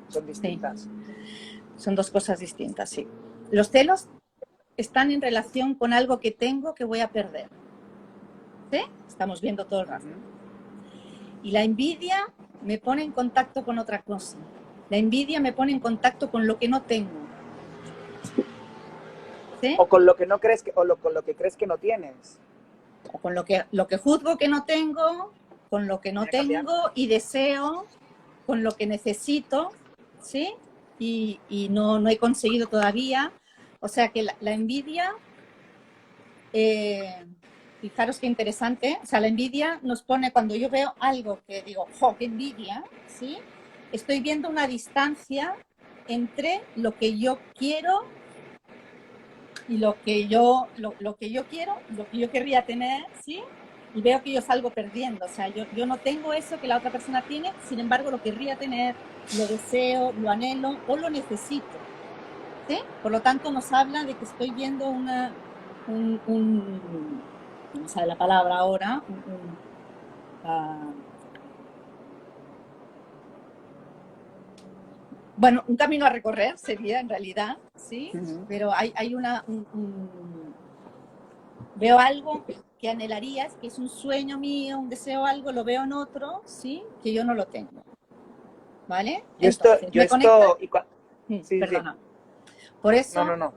Son distintas. Sí. Son dos cosas distintas, sí. Los celos están en relación con algo que tengo que voy a perder. ¿Sí? Estamos viendo todo el rato. Y la envidia me pone en contacto con otra cosa. La envidia me pone en contacto con lo que no tengo. ¿Sí? O con lo que no crees con lo que crees que no tienes. O con lo que juzgo que no tengo, con lo que no tengo y deseo, con lo que necesito, ¿sí? Y no he conseguido todavía. O sea que la envidia, fijaros qué interesante, o sea, la envidia nos pone, cuando yo veo algo que digo, ¡jo, qué envidia! ¿Sí? Estoy viendo una distancia entre lo que yo quiero y lo que yo quiero, lo que yo querría tener, ¿sí? Y veo que yo salgo perdiendo, o sea, yo no tengo eso que la otra persona tiene, sin embargo lo querría tener, lo deseo, lo anhelo o lo necesito, ¿sí? Por lo tanto nos habla de que estoy viendo no me sale la palabra ahora, bueno, un camino a recorrer sería en realidad, ¿sí? Pero hay veo algo que anhelarías, que es un sueño mío, un deseo, algo, lo veo en otro, ¿sí? Que yo no lo tengo, ¿vale? Entonces, yo me conecta... esto, sí, sí, sí. Perdona. Por No, no, eso, no.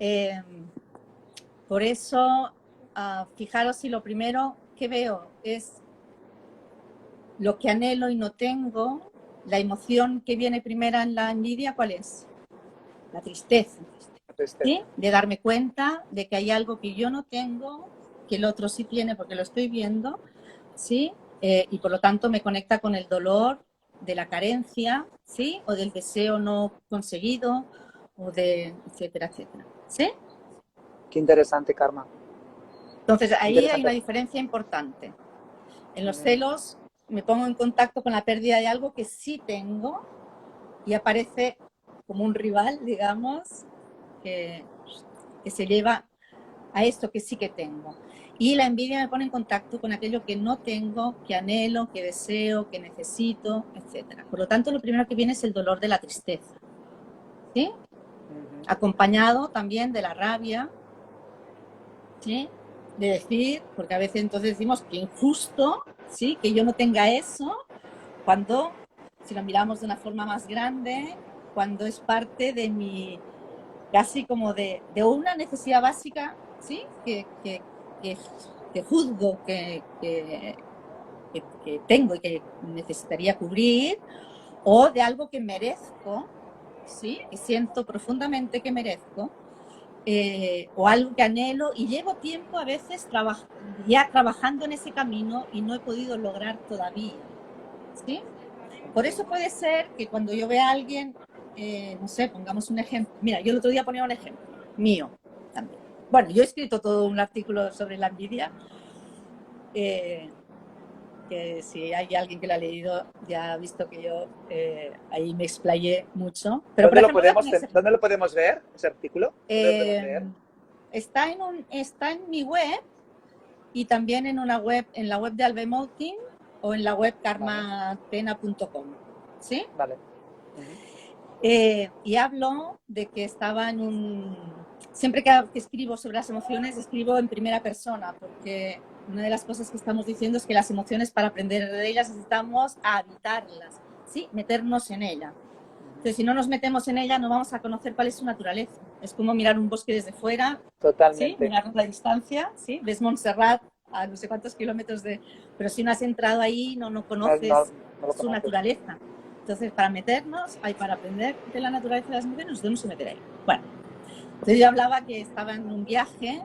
eh, por eso, fijaros si lo primero que veo es lo que anhelo y no tengo, la emoción que viene primera en la envidia, ¿cuál es? La tristeza, ¿sí? De darme cuenta de que hay algo que yo no tengo, que el otro sí tiene porque lo estoy viendo, ¿sí? Y por lo tanto me conecta con el dolor de la carencia, ¿sí? O del deseo no conseguido, o de etcétera, etcétera, ¿sí? Qué interesante, Karma. Entonces Qué ahí hay interesante. una diferencia importante. En los celos me pongo en contacto con la pérdida de algo que sí tengo y aparece como un rival, digamos, que se lleva a esto que sí que tengo. Y la envidia me pone en contacto con aquello que no tengo, que anhelo, que deseo, que necesito, etc. Por lo tanto, lo primero que viene es el dolor de la tristeza, ¿sí? Acompañado también de la rabia, ¿sí? De decir, porque a veces entonces decimos que injusto, ¿sí? Que yo no tenga eso, cuando, si lo miramos de una forma más grande, cuando es parte de mi, casi como de una necesidad básica, ¿sí? Que juzgo que tengo y que necesitaría cubrir, o de algo que merezco, ¿sí? Que siento profundamente que merezco, o algo que anhelo y llevo tiempo a veces ya trabajando en ese camino y no he podido lograr todavía, ¿sí? Por eso puede ser que cuando yo vea a alguien, no sé, pongamos un ejemplo. Mira, yo el otro día ponía un ejemplo mío también. Bueno, yo he escrito todo un artículo sobre la envidia, que si hay alguien que lo ha leído ya ha visto que yo ahí me explayé mucho. Pero, por ejemplo, voy a poner ¿Dónde lo podemos ver, ese artículo? ¿Dónde lo podemos leer? Está en mi web y también en una web, en la web de Albemoting o en la web karmatena.com. ¿Sí? Vale. Y hablo de que estaba en un... Siempre que escribo sobre las emociones, escribo en primera persona, porque una de las cosas que estamos diciendo es que las emociones, para aprender de ellas, necesitamos habitarlas, ¿sí? Meternos en ella. Entonces, si no nos metemos en ella, no vamos a conocer cuál es su naturaleza. Es como mirar un bosque desde fuera, Totalmente. ¿sí? Mirar la distancia, ¿sí? Ves Montserrat a no sé cuántos kilómetros de... Pero si no has entrado ahí, no conoces su naturaleza. Entonces, para meternos, para aprender de la naturaleza de las mujeres, nos tenemos que meter ahí. Bueno, entonces yo hablaba que estaba en un viaje,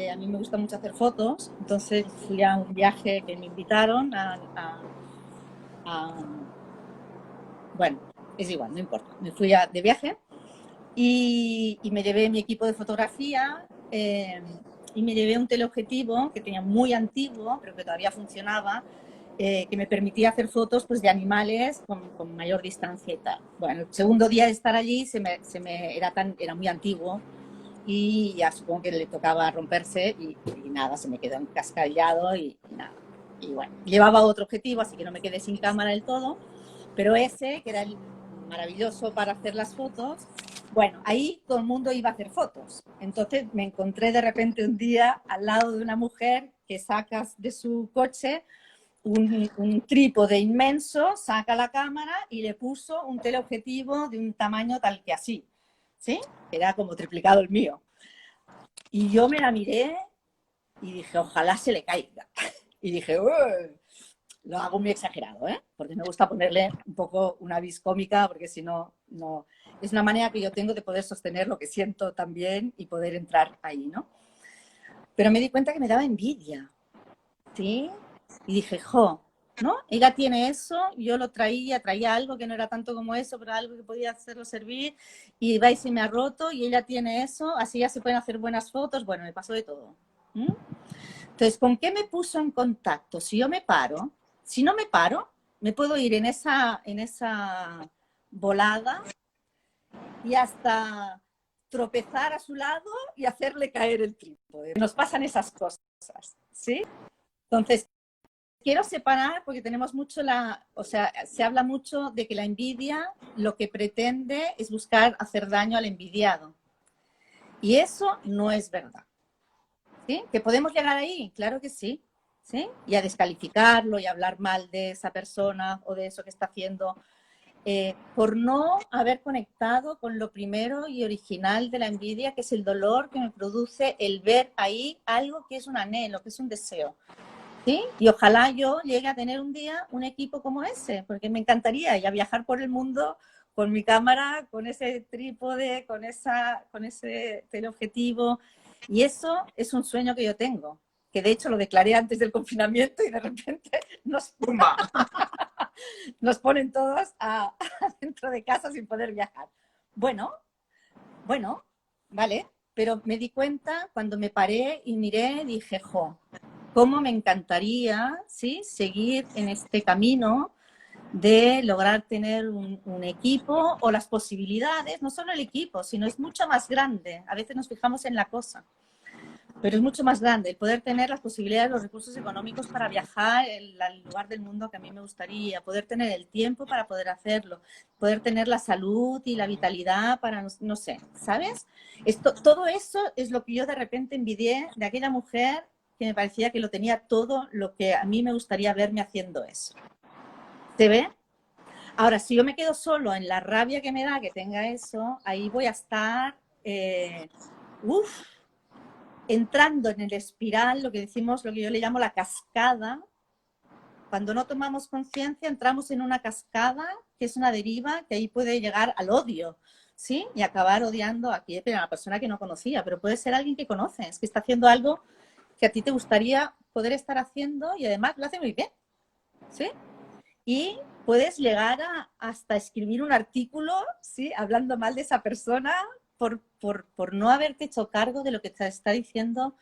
a mí me gusta mucho hacer fotos, entonces fui a un viaje que me invitaron bueno, es igual, no importa. Me fui de viaje y me llevé mi equipo de fotografía y me llevé un teleobjetivo que tenía muy antiguo, pero que todavía funcionaba, que me permitía hacer fotos pues, de animales con mayor distancia y tal. Bueno, el segundo día de estar allí era muy antiguo y ya supongo que le tocaba romperse y nada, se me quedó encascallado y nada. Y bueno, llevaba otro objetivo, así que no me quedé sin cámara del todo, pero ese, que era el maravilloso para hacer las fotos, bueno, ahí todo el mundo iba a hacer fotos. Entonces me encontré de repente un día al lado de una mujer que saca de su coche un trípode inmenso, saca la cámara y le puso un teleobjetivo de un tamaño tal que así, ¿sí? Era como triplicado el mío. Y yo me la miré y dije, ojalá se le caiga. Y dije, uy, lo hago muy exagerado, ¿eh? Porque me gusta ponerle un poco una vis cómica, porque si no, no... Es una manera que yo tengo de poder sostener lo que siento también y poder entrar ahí, ¿no? Pero me di cuenta que me daba envidia, ¿sí? Y dije, jo, ¿no? Ella tiene eso, yo lo traía algo que no era tanto como eso, pero algo que podía hacerlo servir, y va y se me ha roto, y ella tiene eso, así ya se pueden hacer buenas fotos, bueno, me pasó de todo. Entonces, ¿con qué me puso en contacto? Si yo me paro, si no me paro, me puedo ir en esa volada y hasta tropezar a su lado y hacerle caer el trípode. Nos pasan esas cosas, ¿sí? Entonces, quiero separar porque tenemos mucho se habla mucho de que la envidia lo que pretende es buscar hacer daño al envidiado. Y eso no es verdad. ¿Sí? ¿Que podemos llegar ahí? Claro que sí. ¿Sí? Y a descalificarlo y a hablar mal de esa persona o de eso que está haciendo, por no haber conectado con lo primero y original de la envidia, que es el dolor que me produce el ver ahí algo que es un anhelo, que es un deseo. ¿Sí? Y ojalá yo llegue a tener un día un equipo como ese, porque me encantaría ya viajar por el mundo con mi cámara, con ese trípode, con ese teleobjetivo. Y eso es un sueño que yo tengo, que de hecho lo declaré antes del confinamiento y de repente nos ponen todos dentro de casa sin poder viajar. Bueno, vale, pero me di cuenta cuando me paré y miré, dije, jo, cómo me encantaría, ¿sí?, seguir en este camino de lograr tener un equipo o las posibilidades, no solo el equipo, sino es mucho más grande. A veces nos fijamos en la cosa, pero es mucho más grande el poder tener las posibilidades, los recursos económicos para viajar al lugar del mundo que a mí me gustaría, poder tener el tiempo para poder hacerlo, poder tener la salud y la vitalidad para, no sé, ¿sabes? Todo eso es lo que yo de repente envidié de aquella mujer que me parecía que lo tenía todo, lo que a mí me gustaría verme haciendo eso. ¿Se ve? Ahora, si yo me quedo solo en la rabia que me da que tenga eso, ahí voy a estar, entrando en el espiral, lo que decimos, lo que yo le llamo la cascada. Cuando no tomamos conciencia, entramos en una cascada que es una deriva que ahí puede llegar al odio, ¿sí? Y acabar odiando a una persona que no conocía, pero puede ser alguien que conoces, que está haciendo algo que a ti te gustaría poder estar haciendo y además lo hace muy bien, ¿sí? Y puedes llegar hasta escribir un artículo, ¿sí?, hablando mal de esa persona por no haberte hecho cargo de lo que te está diciendo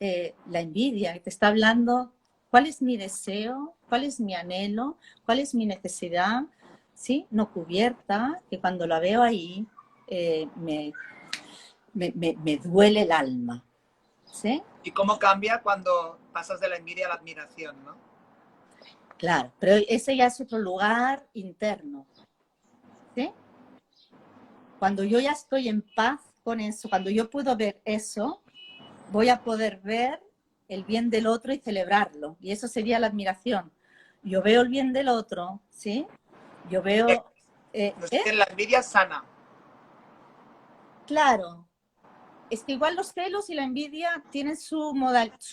la envidia, que te está hablando cuál es mi deseo, cuál es mi anhelo, cuál es mi necesidad, ¿sí?, no cubierta, que cuando la veo ahí me duele el alma, ¿sí? ¿Y cómo cambia cuando pasas de la envidia a la admiración, no? Claro, pero ese ya es otro lugar interno, ¿sí? Cuando yo ya estoy en paz con eso, cuando yo puedo ver eso, voy a poder ver el bien del otro y celebrarlo. Y eso sería la admiración. Yo veo el bien del otro, ¿sí? Yo veo... La envidia sana. Claro. Es que igual los celos y la envidia tienen su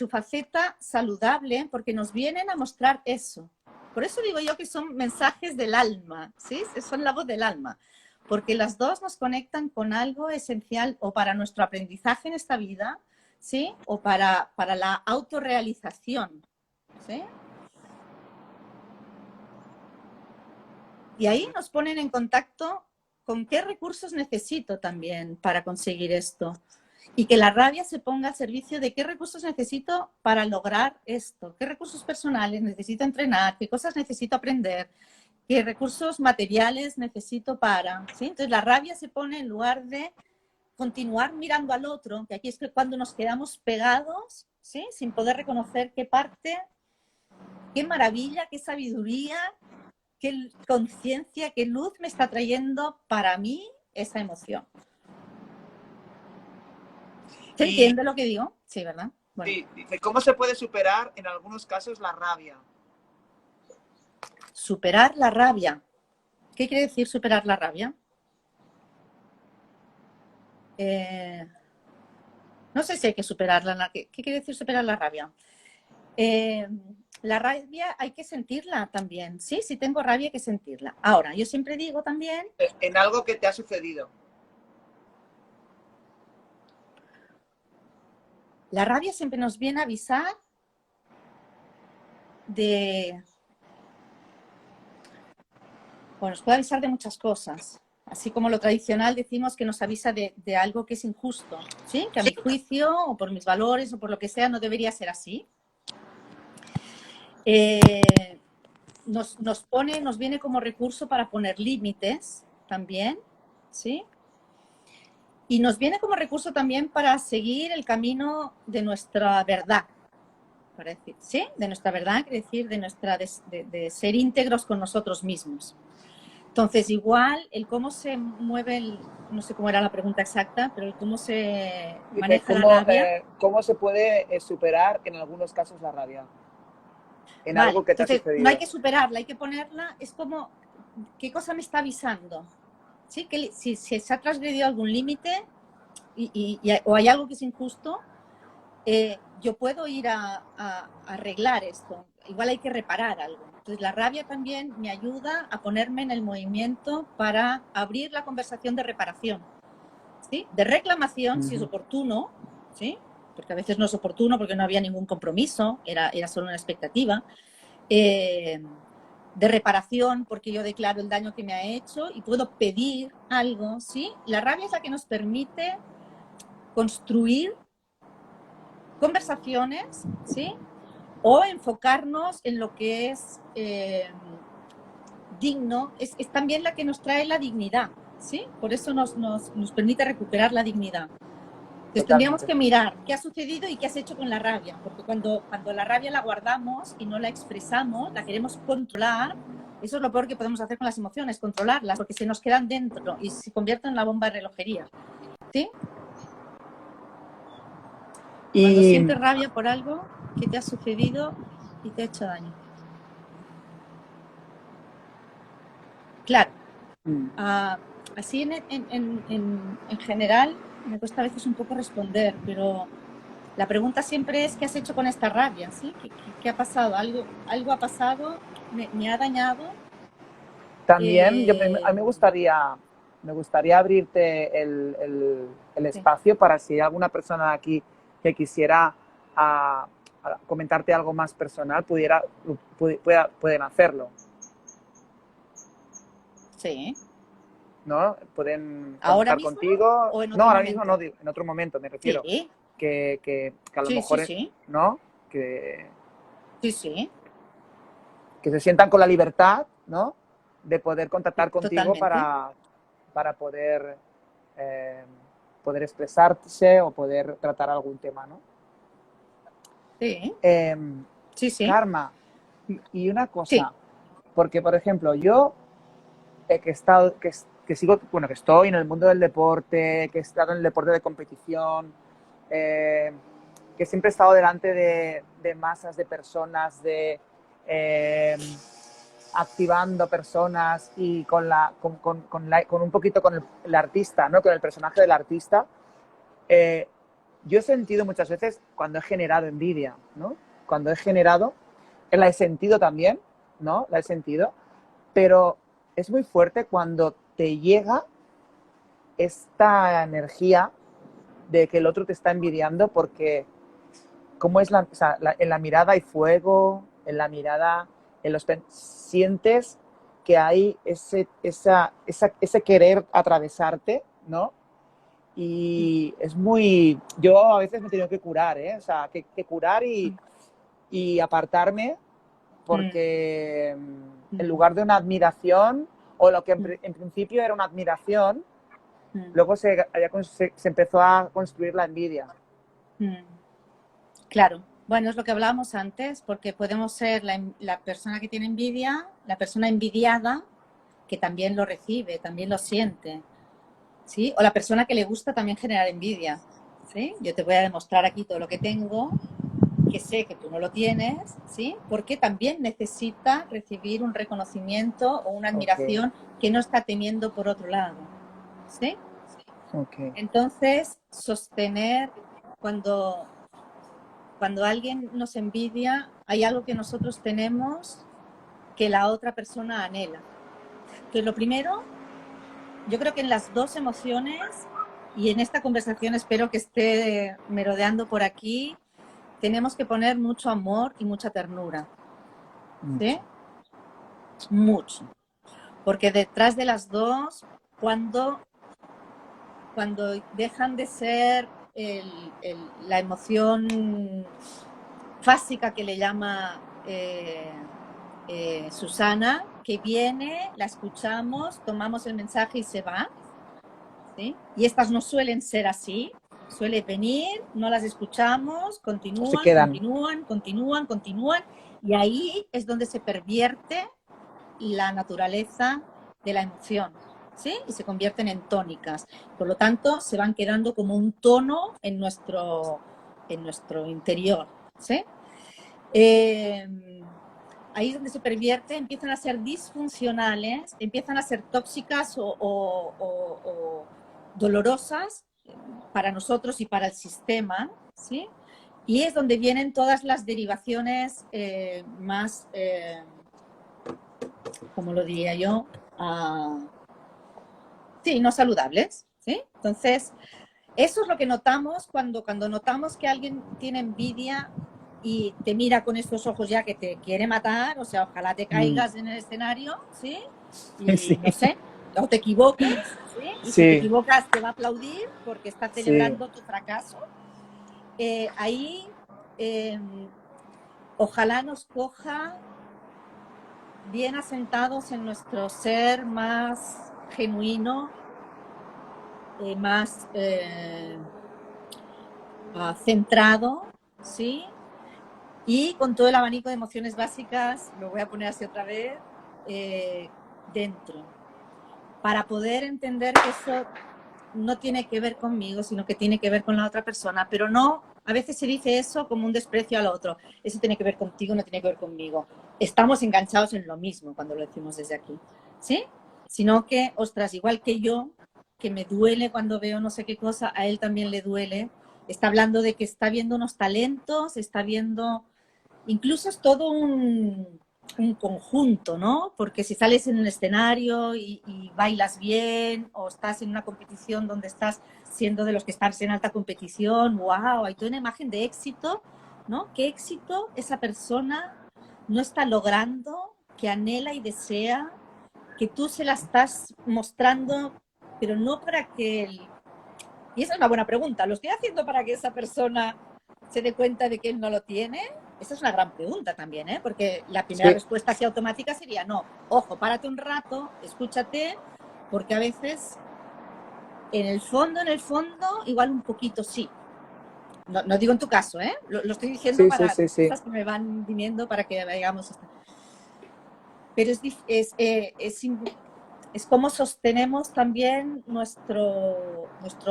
faceta saludable porque nos vienen a mostrar eso. Por eso digo yo que son mensajes del alma, ¿sí? Son la voz del alma. Porque las dos nos conectan con algo esencial o para nuestro aprendizaje en esta vida, ¿sí?, o para la autorrealización, ¿sí? Y ahí nos ponen en contacto con qué recursos necesito también para conseguir esto. Y que la rabia se ponga al servicio de qué recursos necesito para lograr esto, qué recursos personales necesito entrenar, qué cosas necesito aprender, qué recursos materiales necesito para, ¿sí? Entonces la rabia se pone en lugar de continuar mirando al otro, que aquí es que cuando nos quedamos pegados, ¿sí?, sin poder reconocer qué parte, qué maravilla, qué sabiduría, qué conciencia, qué luz me está trayendo para mí esa emoción. ¿Se entiende lo que digo? Sí, ¿verdad? Bueno. Sí, dice, ¿cómo se puede superar en algunos casos la rabia? Superar la rabia. ¿Qué quiere decir superar la rabia? No sé si hay que superarla. ¿Qué quiere decir superar la rabia? La rabia hay que sentirla también. Sí, si tengo rabia hay que sentirla. Ahora, yo siempre digo también... En algo que te ha sucedido. La rabia siempre nos viene a avisar de... Bueno, nos puede avisar de muchas cosas. Así como lo tradicional decimos que nos avisa de algo que es injusto, ¿sí? Que a mi juicio o por mis valores o por lo que sea no debería ser así. Nos viene como recurso para poner límites también, ¿sí? Y nos viene como recurso también para seguir el camino de nuestra verdad, para decir, ¿sí? De nuestra verdad, quiere decir de ser íntegros con nosotros mismos. Entonces, igual, el cómo se mueve, no sé cómo era la pregunta exacta, pero el cómo se Dice, maneja la rabia. ¿cómo se puede superar en algunos casos la rabia? En Vale, algo que te ha entonces no hay sucedido. que superarla, hay que ponerla, es como, ¿qué cosa me está avisando? ¿Sí? Que si se ha transgredido algún límite o hay algo que es injusto, yo puedo ir a arreglar esto. Igual hay que reparar algo. Entonces la rabia también me ayuda a ponerme en el movimiento para abrir la conversación de reparación, ¿sí? De reclamación, si es oportuno, ¿sí? Porque a veces no es oportuno porque no había ningún compromiso, era solo una expectativa. De reparación, porque yo declaro el daño que me ha hecho y puedo pedir algo, ¿sí? La rabia es la que nos permite construir conversaciones, ¿sí? O enfocarnos en lo que es digno, es también la que nos trae la dignidad, ¿sí? Por eso nos permite recuperar la dignidad. Entonces tendríamos Totalmente. que mirar qué ha sucedido y qué has hecho con la rabia, porque cuando la rabia la guardamos y no la expresamos, la queremos controlar, eso es lo peor que podemos hacer con las emociones, controlarlas, porque se nos quedan dentro y se convierten en la bomba de relojería, ¿sí? Cuando Y sientes rabia por algo que te ha sucedido y te ha hecho daño. Claro, así en general me cuesta a veces un poco responder, pero la pregunta siempre es ¿qué has hecho con esta rabia? ¿Sí? ¿Qué ha pasado? ¿Algo ha pasado? ¿Me ha dañado? también a mí me gustaría abrirte el Sí. espacio para si hay alguna persona aquí que quisiera comentarte algo más personal, pueden hacerlo, Sí. ¿no? Pueden ¿Ahora contactar mismo contigo. o en No, otro ahora mismo no, momento? en otro momento me refiero. Sí, Que a lo sí, sí, mejor, sí. ¿no? Que, Sí, sí, que se sientan con la libertad, ¿no? De poder contactar contigo totalmente. para poder, eh, poder expresarse o poder tratar algún tema, ¿no? Sí, Eh, sí, sí. Karma, y una Sí. cosa, porque por ejemplo, yo que he estado, que sigo, bueno, que estoy en el mundo del deporte, que he estado en el deporte de competición, eh, que siempre he estado delante de masas de personas, eh, activando personas y con un poquito con el artista, ¿no? Con el personaje del artista. Eh, yo he sentido muchas veces cuando he generado envidia, ¿no? Cuando he generado, la he sentido también, ¿no? La he sentido, pero es muy fuerte cuando te llega esta energía de que el otro te está envidiando porque cómo es o sea, en la mirada hay fuego, en la mirada, sientes que hay ese querer atravesarte, ¿no? Y es muy, yo a veces me he tenido que curar, ¿eh? O sea, que curar y apartarme porque en lugar de una admiración, o lo que en principio era una admiración, luego se empezó a construir la envidia. Claro. Bueno, es lo que hablábamos antes, porque podemos ser la persona que tiene envidia, la persona envidiada, que también lo recibe, también lo siente, ¿sí? O la persona que le gusta también generar envidia, ¿sí? Yo te voy a demostrar aquí todo lo que tengo, que sé que tú no lo tienes, ¿sí? Porque también necesita recibir un reconocimiento o una Ok, admiración que no está teniendo por otro lado, ¿sí? ok. Entonces, sostener cuando alguien nos envidia, hay algo que nosotros tenemos que la otra persona anhela. Entonces, lo primero, yo creo que en las dos emociones, y en esta conversación espero que esté merodeando por aquí, tenemos que poner mucho amor y mucha ternura. ¿Sí? Mucho. Mucho. Porque detrás de las dos, cuando dejan de ser la emoción básica que le llama Susana, que viene, la escuchamos, tomamos el mensaje y se va, ¿sí? Y estas no suelen ser así, suele venir, no las escuchamos, O se continúan, quedan. continúan, continúan, continúan, y ahí es donde se pervierte la naturaleza de la emoción, ¿sí? Y se convierten en tónicas. Por lo tanto, se van quedando como un tono en nuestro interior, ¿sí? Ahí es donde se pervierte, empiezan a ser disfuncionales, empiezan a ser tóxicas o dolorosas para nosotros y para el sistema, ¿sí? Y es donde vienen todas las derivaciones más, ¿cómo lo diría yo? Sí, no saludables, ¿sí? Entonces, eso es lo que notamos cuando notamos que alguien tiene envidia y te mira con estos ojos ya que te quiere matar, o sea, ojalá te caigas en el escenario, ¿sí? Y Sí. no sé, o te equivoques, ¿sí? Y si te Sí, equivocas te va a aplaudir porque está sí, celebrando tu fracaso. Ahí, ojalá nos coja bien asentados en nuestro ser más genuino, más centrado, ¿sí? Y con todo el abanico de emociones básicas, lo voy a poner así otra vez, dentro, para poder entender que eso no tiene que ver conmigo, sino que tiene que ver con la otra persona, pero no, a veces se dice eso como un desprecio al otro, eso tiene que ver contigo, no tiene que ver conmigo. Estamos enganchados en lo mismo cuando lo decimos desde aquí, ¿sí? Sino que, ostras, igual que yo, que me duele cuando veo no sé qué cosa, a él también le duele, está hablando de que está viendo unos talentos, está viendo, incluso es todo un conjunto, ¿no? Porque si sales en un escenario y bailas bien o estás en una competición donde estás siendo de los que están en alta competición, wow, hay toda una imagen de éxito, ¿no? ¿Qué éxito esa persona no está logrando, que anhela y desea, que tú se la estás mostrando, pero no para que él... Y esa es una buena pregunta, ¿lo estoy haciendo para que esa persona se dé cuenta de que él no lo tiene? Esa es una gran pregunta también, ¿eh? Porque la primera sí, respuesta así automática sería no. Ojo, párate un rato, escúchate, porque a veces en el fondo, igual un poquito sí. No, no digo en tu caso, ¿eh? Lo estoy diciendo sí, sí, para sí, sí. cosas que me van viniendo para que veamos. Pero es cómo sostenemos también nuestro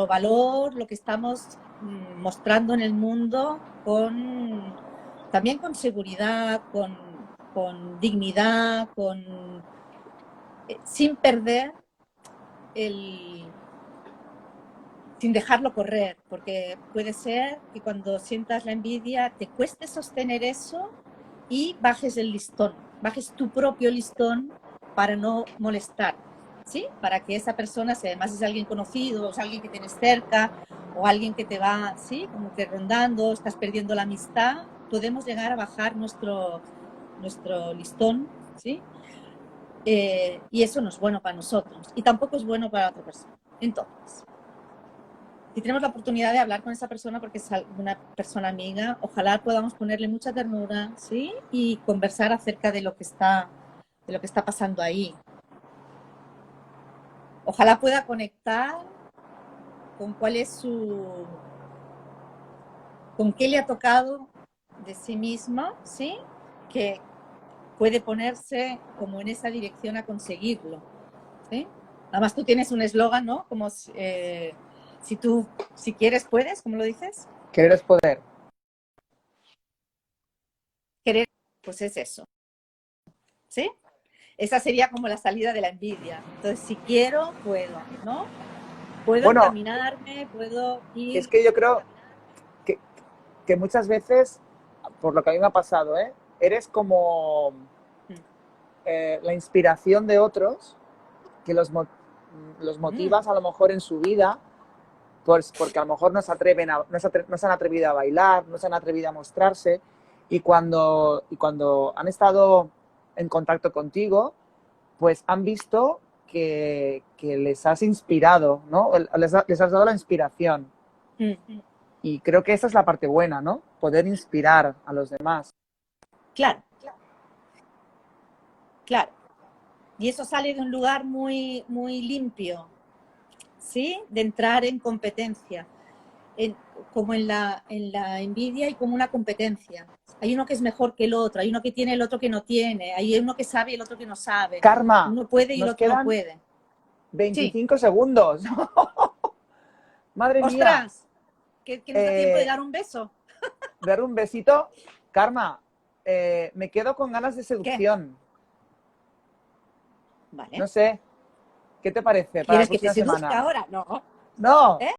valor, lo que estamos mostrando en el mundo, también con seguridad, con dignidad, sin perder sin dejarlo correr, porque puede ser que cuando sientas la envidia te cueste sostener eso y bajes el listón, bajes tu propio listón para no molestar, ¿sí? Para que esa persona, si además es alguien conocido, o es alguien que tienes cerca, o alguien que te va, ¿sí? Como que rondando, estás perdiendo la amistad, podemos llegar a bajar nuestro listón, ¿sí? Y eso no es bueno para nosotros, y tampoco es bueno para otra persona. Entonces, si tenemos la oportunidad de hablar con esa persona porque es una persona amiga, ojalá podamos ponerle mucha ternura, ¿sí? Y conversar acerca de lo que está pasando ahí. Ojalá pueda conectar con con qué le ha tocado de sí mismo, ¿sí? Que puede ponerse como en esa dirección a conseguirlo, ¿sí? Además tú tienes un eslogan, ¿no? Como si quieres, puedes, ¿cómo lo dices? Querer es poder. Querer, pues es eso, ¿sí? Esa sería como la salida de la envidia. Entonces, si quiero, puedo, ¿no? Puedo Bueno, encaminarme, puedo es ir. que yo creo que, que muchas veces, por lo que a mí me ha pasado, ¿eh? Eres como la inspiración de otros que los motivas a lo mejor en su vida, pues porque a lo mejor no se han atrevido a bailar, no se han atrevido a mostrarse, y cuando han estado en contacto contigo, pues han visto que les has inspirado, ¿no? Les has dado la inspiración. Y creo que esa es la parte buena, ¿no? Poder inspirar a los demás. Claro, claro. Y eso sale de un lugar muy, muy limpio, ¿sí? De entrar en competencia. como en la envidia y como una competencia. Hay uno que es mejor que el otro, hay uno que tiene el otro que no tiene, hay uno que sabe y el otro que no sabe. Karma, Uno puede y el nos otro no quedan puede. Sí. 25 segundos. Madre mía. ¡Ostras! Que nos da tiempo de Eh, dar un beso. dar un besito. Karma, me quedo con ganas de ¿Qué? seducción. Vale. No sé. ¿Qué te parece para la ¿Quieres que te próxima seduzca semana? ahora? No. No, ¿Eh?